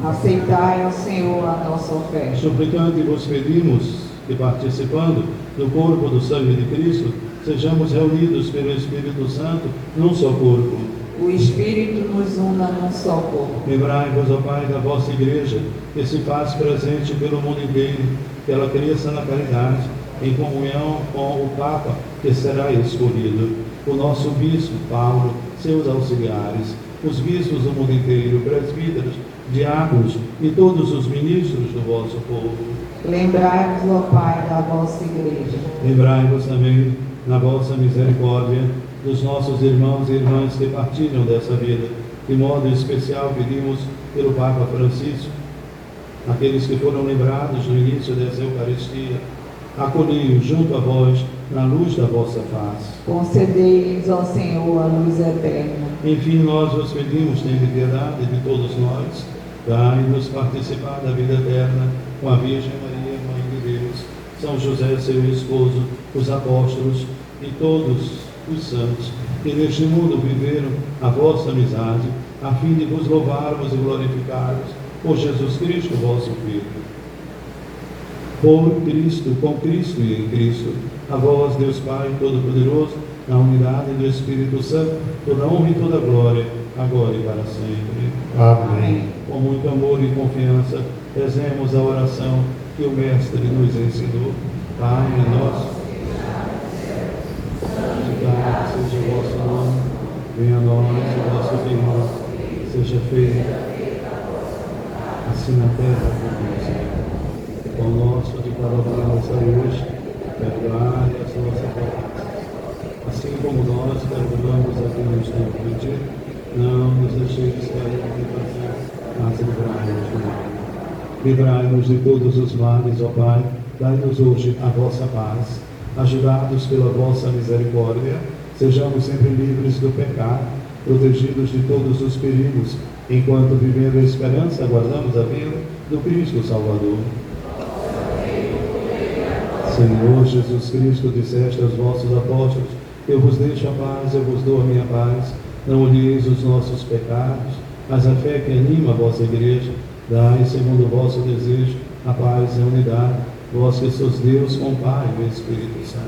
[SPEAKER 1] Aceitai, ó Senhor, a nossa oferta.
[SPEAKER 3] Suplicante vos pedimos que, participando do corpo do sangue de Cristo, sejamos reunidos pelo Espírito Santo num só corpo.
[SPEAKER 1] O Espírito nos una num só corpo.
[SPEAKER 3] Lembrai-vos, ó Pai, da vossa Igreja, que se faz presente pelo mundo inteiro, que ela cresça na caridade, em comunhão com o Papa, que será escolhido, o nosso bispo Paulo, seus auxiliares, os bispos do mundo inteiro, presbíteros, diáconos e todos os ministros do vosso povo.
[SPEAKER 1] Lembrai-vos, ó Pai, da vossa Igreja.
[SPEAKER 3] Lembrai-vos também, na vossa misericórdia, dos nossos irmãos e irmãs que partilham dessa vida. De modo especial pedimos pelo Papa Francisco, aqueles que foram lembrados no início dessa Eucaristia, acolhei-os junto a vós na luz da vossa face.
[SPEAKER 1] Concedei-lhes, ó Senhor, a luz eterna.
[SPEAKER 3] Enfim, nós vos pedimos, tende piedade de todos nós, dai-nos participar da vida eterna com a Virgem Maria, Mãe de Deus, São José, seu esposo, os apóstolos e todos os santos que neste mundo viveram a vossa amizade, a fim de vos louvarmos e glorificarmos por Jesus Cristo, vosso Filho. Por Cristo, com Cristo e em Cristo, a vós, Deus Pai Todo-Poderoso, na unidade do Espírito Santo, toda honra e toda glória, agora e para sempre.
[SPEAKER 7] Amém.
[SPEAKER 3] Com muito amor e confiança, rezemos a oração que o Mestre nos ensinou. Pai nosso, santificado seja o vosso nome, venha a nós o vosso reino, seja feita assim na terra como no céu. O pão nosso de cada dia nos dai hoje, perdoai as nossas ofensas, assim como nós perdoamos a quem nos tem ofendido, não nos deixeis cair em tentação, mas livrai-nos do mal. Livrai-nos de todos os males, ó Pai, dai-nos hoje a vossa paz. Ajudados pela vossa misericórdia, sejamos sempre livres do pecado, protegidos de todos os perigos, enquanto vivendo a esperança aguardamos a vinda do Cristo Salvador. Senhor Jesus Cristo, disseste aos vossos apóstolos: eu vos deixo a paz, eu vos dou a minha paz. Não olheis os nossos pecados, mas a fé que anima a vossa igreja. Dai, segundo o vosso desejo, a paz e a unidade, vós que sois Deus com o Pai e o Espírito Santo.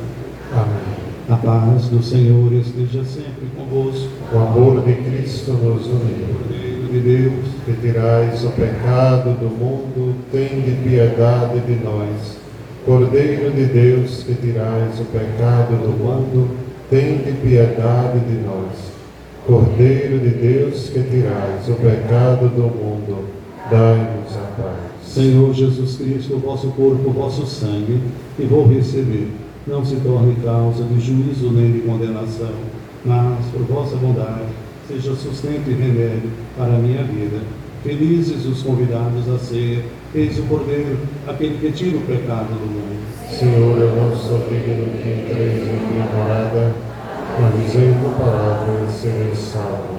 [SPEAKER 7] Amém.
[SPEAKER 3] A paz do Senhor esteja sempre convosco.
[SPEAKER 7] O amor de Cristo nos une.
[SPEAKER 3] Cordeiro de Deus,
[SPEAKER 7] Que tirais o pecado do mundo, tende piedade de nós. Cordeiro de Deus, que tirais o pecado do mundo, tende piedade de nós. Cordeiro de Deus, que tirais o pecado do mundo, dai-nos a paz.
[SPEAKER 3] Senhor Jesus Cristo, o vosso corpo, o vosso sangue, que vou receber, não se torne causa de juízo nem de condenação, mas, por vossa bondade, seja sustento e remédio para a minha vida. Felizes os convidados à ceia, eis o Cordeiro, aquele que tira o pecado do mundo.
[SPEAKER 7] Senhor, eu não sou digno que entreis em minha morada, mas dizei uma palavra e serei salvo.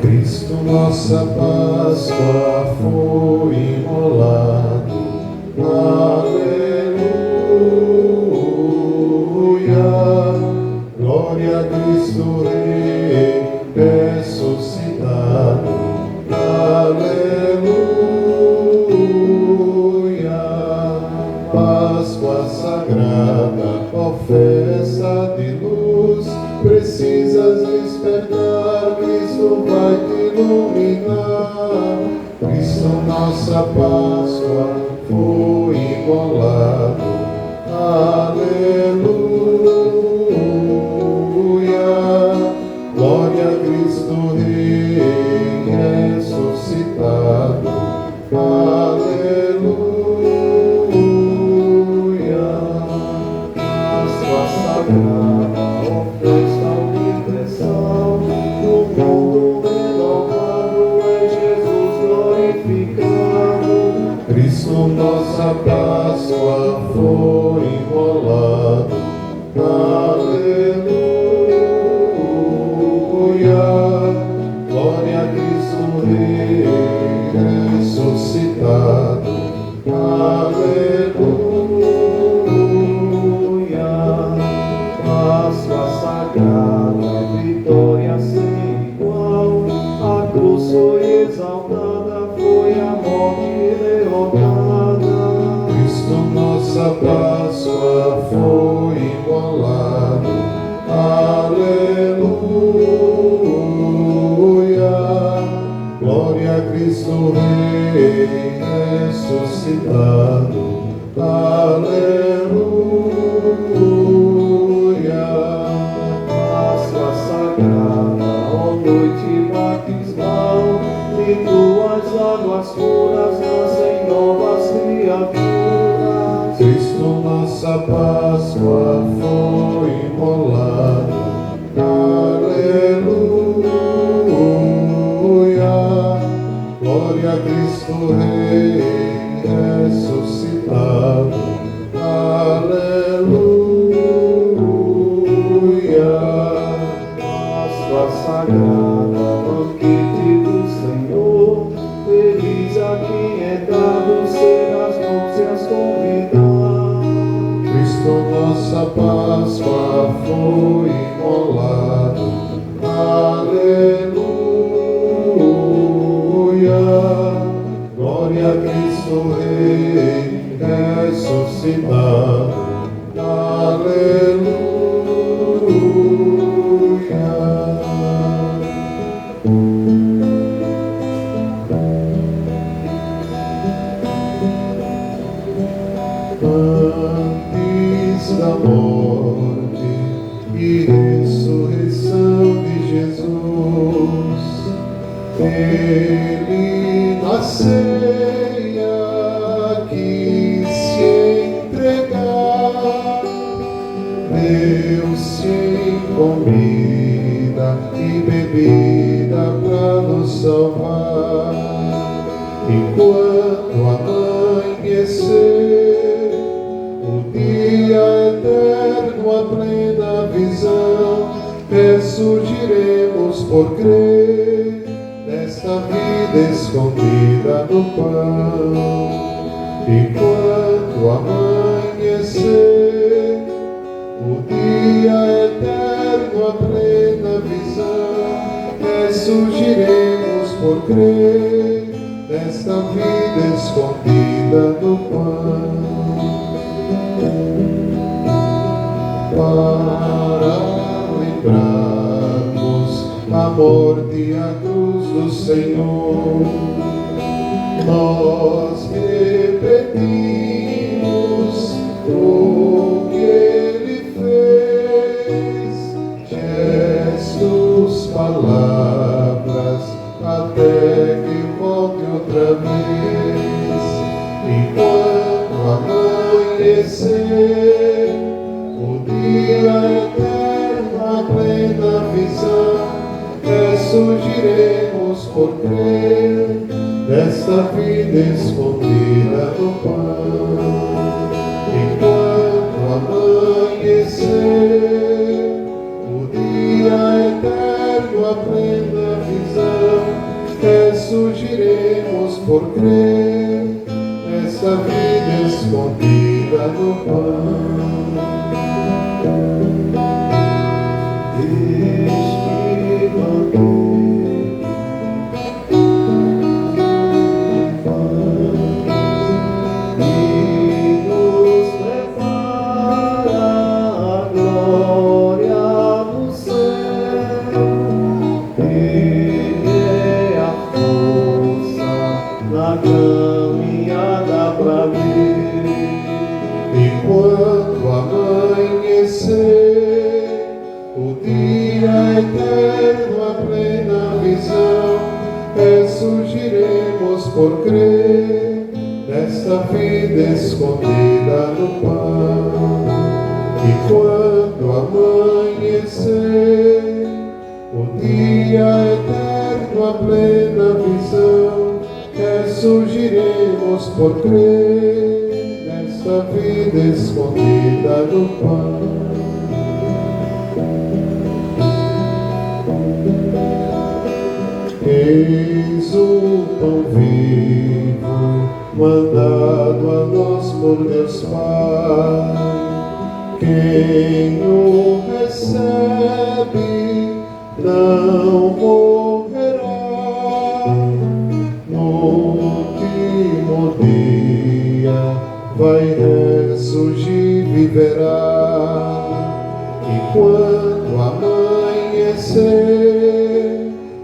[SPEAKER 7] Cristo, nossa Páscoa, foi imolado. Aleluia. Glória a Cristo Rei ressuscitado. Aleluia. Páscoa sagrada, ó festa de luz, precisas despertar, Cristo vai te iluminar. Cristo, nossa Páscoa, foi imolado. Aleluia. Glória a Cristo Rei ressuscitado. Aleluia. Páscoa sagrada, ó festa universal, do mundo renovado, é Jesus glorificado. Cristo, nossa Páscoa, foi imolado. Aleluia. Glória a Cristo Rei ressuscitado. Aleluia. Páscoa sagrada, vitória sem igual, a cruz foi exaltada, foi a morte derrotada. Cristo, nossa Páscoa, foi imolado. Aleluia. Glória a Cristo Rei ressuscitado. Aleluia. Páscoa sagrada, ó noite batismal, de tuas águas puras nascem novas criaturas. Cristo, nossa paz. Cristo, nossa Páscoa, foi imolado. Aleluia. Glória a Cristo Rei ressuscitado. Aleluia. Antes da morte e ressurreição de Jesus, Ele na ceia quis se entregar, deu-se em comida e bebida para nos salvar. E quando amanhecer o dia eterno, a plena visão, ressurgiremos por crer nesta vida escondida no pão. E quando amanhecer o dia eterno, a plena visão, ressurgiremos por crer nesta vida escondida no pão. Para lembrarmos a morte e a cruz do Senhor, nós repetimos o que Ele fez, gestos, palavras, até que volte outra vez. E quando amanhecer o dia eterno, a plena visão, ressurgiremos por crer nesta vida escondida no pão. E quando amanhecer o dia eterno, a plena visão, ressurgiremos por crer nesta vida escondida no pão. Quando amanhecer o dia eterno, a plena visão, ressurgiremos por crer nesta vida escondida no pão. E quando amanhecer o dia eterno, a plena visão, ressurgiremos por crer nesta vida escondida no pão. Eis o pão vivo, mandado a nós por Deus Pai. Quem o recebe não morrerá. No último dia vai ressurgir, viverá. E quando amanhecer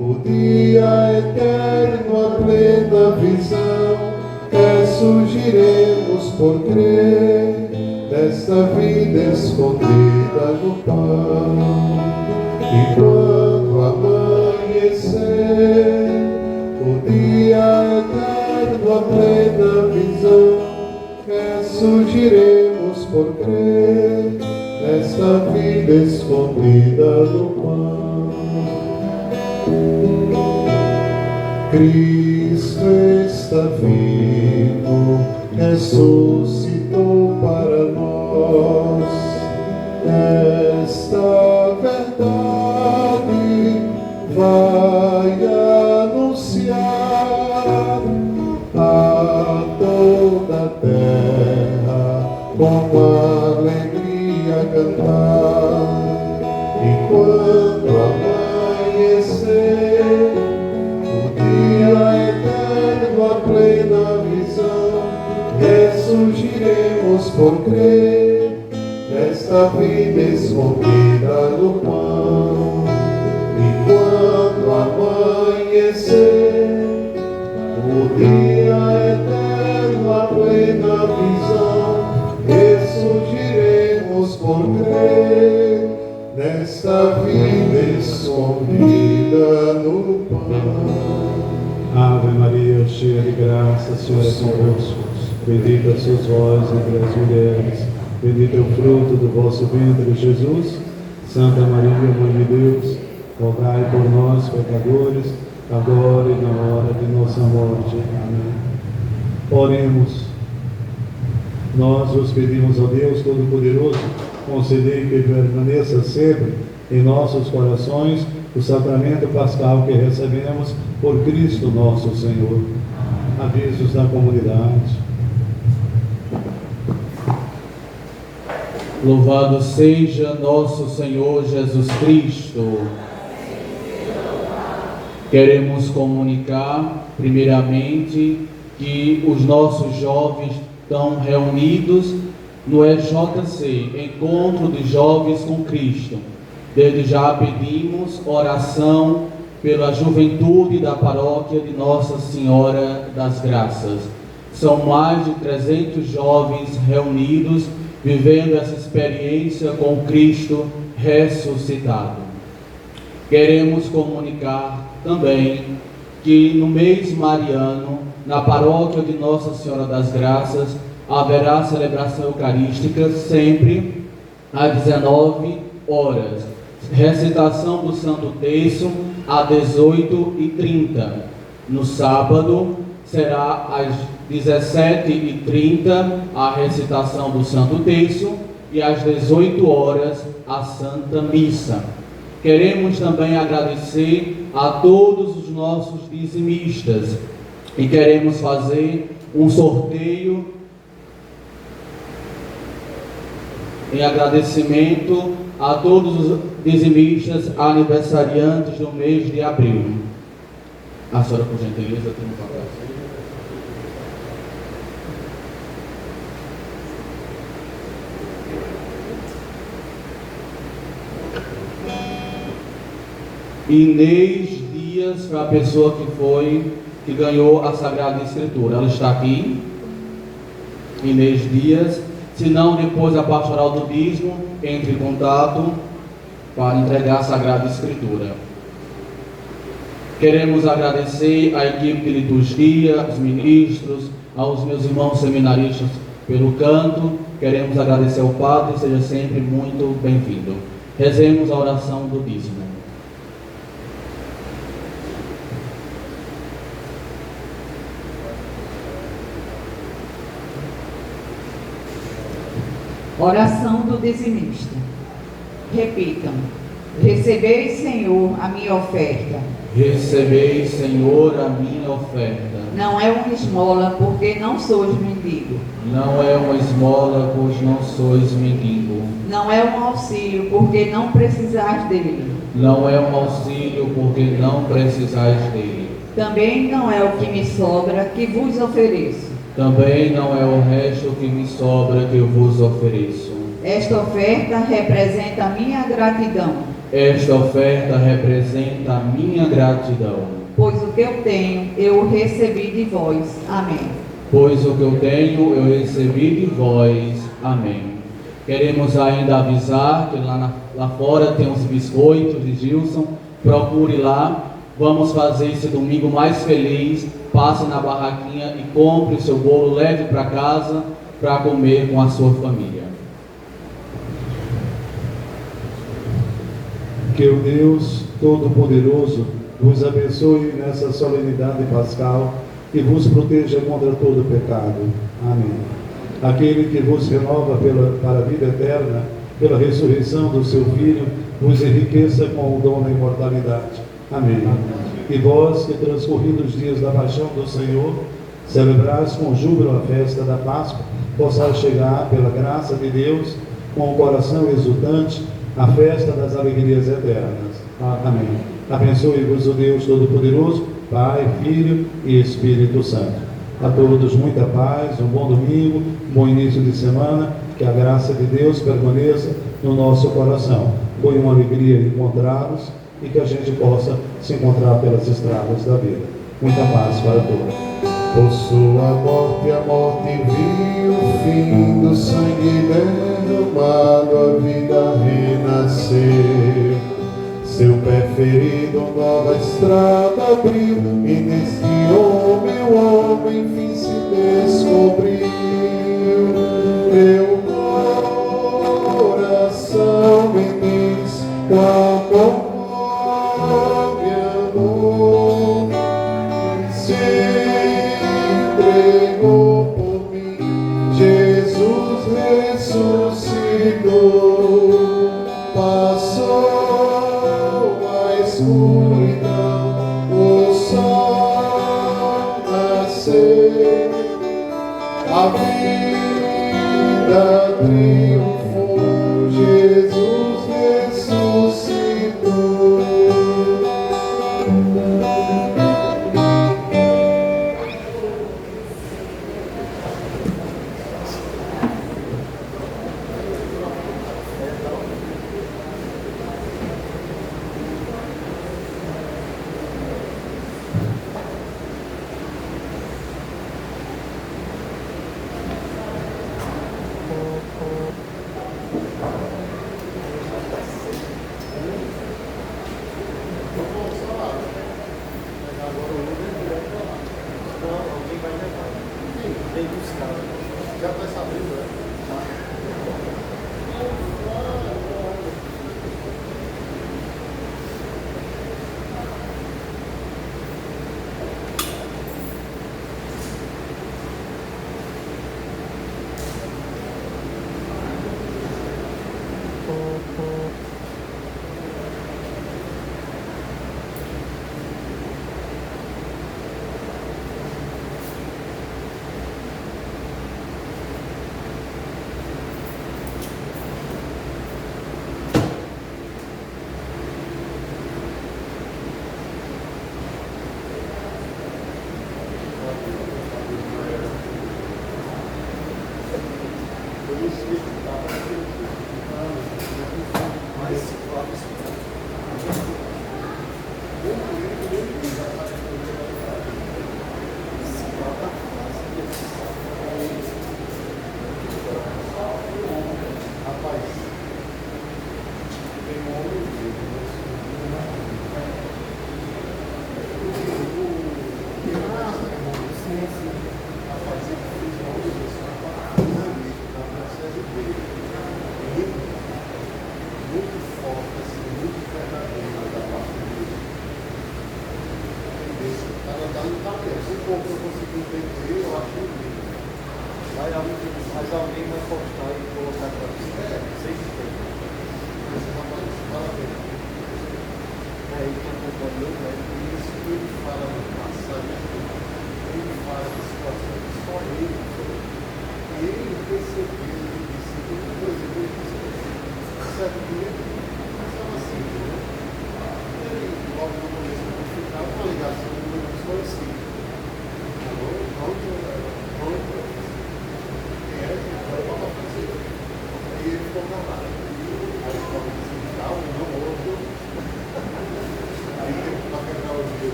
[SPEAKER 7] o dia eterno, a plena visão, ressurgiremos por crer nesta vida escondida no pão. E quando amanhecer o dia eterno, a plena visão, ressurgiremos por crer nesta vida escondida no pão. Cristo está vivo, ressuscitou para nós. Esta verdade vai anunciar a toda a terra como a alegria cantar. E quando amanhecer, o dia eterno, a plena visão, ressurgiremos por crer nesta vida escondida no pão. E quando amanhecer, o dia eterno, a plena visão, ressurgiremos por crer nesta vida escondida no pão.
[SPEAKER 3] Ave Maria, cheia de graça, o Senhor é convosco. Bendita sois vós entre as mulheres, bendito é o fruto do vosso ventre, Jesus. Santa Maria, Mãe de Deus, rogai por nós, pecadores, agora e na hora de nossa morte. Amém. Oremos. Nós vos pedimos, ó Deus Todo-Poderoso, concedei que permaneça sempre em nossos corações o sacramento pascal que recebemos por Cristo nosso Senhor. Avisos da comunidade.
[SPEAKER 4] Louvado seja nosso Senhor Jesus Cristo. Queremos comunicar, primeiramente, que os nossos jovens estão reunidos no EJC, Encontro de Jovens com Cristo. Desde já pedimos oração pela juventude da paróquia de Nossa Senhora das Graças. São mais de 300 jovens reunidos, vivendo essa experiência com Cristo ressuscitado. Queremos comunicar também que no mês mariano, na paróquia de Nossa Senhora das Graças, haverá celebração eucarística sempre às 19 horas. Recitação do Santo Terço às 18h30. No sábado será às 17h30 a recitação do Santo Terço e às 18 horas a Santa Missa. Queremos também agradecer a todos os nossos dizimistas e queremos fazer um sorteio em agradecimento a todos os dizimistas aniversariantes do mês de abril. A senhora, por gentileza, tem um papel. Inês Dias foi a pessoa que ganhou a Sagrada Escritura. Ela está aqui. Inês Dias. Se não, depois a pastoral do dízimo entre em contato para entregar a Sagrada Escritura. Queremos agradecer à equipe de liturgia, aos ministros, aos meus irmãos seminaristas pelo canto. Queremos agradecer ao Padre, seja sempre muito bem-vindo. Rezemos a oração do dízimo.
[SPEAKER 1] Oração do dizimista. Repitam. Recebei, Senhor, a minha oferta.
[SPEAKER 4] Recebei, Senhor, a minha oferta.
[SPEAKER 1] Não é uma esmola, porque não sois mendigo.
[SPEAKER 4] Não é uma esmola, pois não sois mendigo.
[SPEAKER 1] Não é um auxílio, porque não precisais dele.
[SPEAKER 4] Não é um auxílio, porque não precisais dele.
[SPEAKER 1] Também não é o que me sobra, que vos ofereço.
[SPEAKER 4] Também não é o resto que me sobra que eu vos ofereço.
[SPEAKER 1] Esta oferta representa a minha gratidão.
[SPEAKER 4] Esta oferta representa a minha gratidão.
[SPEAKER 1] Pois o que eu tenho, eu recebi de vós. Amém.
[SPEAKER 4] Pois o que eu tenho, eu recebi de vós. Amém. Queremos ainda avisar que lá fora tem os biscoitos de Gilson. Procure lá. Vamos fazer esse domingo mais feliz. Passe na barraquinha e compre o seu bolo, leve para casa para comer com a sua família.
[SPEAKER 3] Que o Deus Todo-Poderoso vos abençoe nessa solenidade pascal e vos proteja contra todo pecado. Amém. Aquele que vos renova para a vida eterna, pela ressurreição do seu Filho, vos enriqueça com o dom da imortalidade. Amém. E vós, que transcorridos os dias da paixão do Senhor, celebrais com júbilo a festa da Páscoa,
[SPEAKER 8] possais chegar, pela graça de Deus, com o coração exultante, à festa das alegrias eternas. Amém. Abençoe-vos o Deus Todo-Poderoso, Pai, Filho e Espírito Santo. A todos muita paz, um bom domingo, um bom início de semana, que a graça de Deus permaneça no nosso coração. Foi uma alegria encontrá-los e que a gente possa se encontrar pelas estradas da vida. Muita paz para todos.
[SPEAKER 7] Por sua morte, a morte viu o fim do sangue derramado, a vida renasceu. Seu pé ferido, nova estrada abriu, e neste homem, o homem enfim se descobriu. Meu coração bendiz o amor, me amor, se entregou por mim. Jesus ressuscitou, passou a escuridão, o sol nasceu, a vida triunfou, Jesus ressuscitou.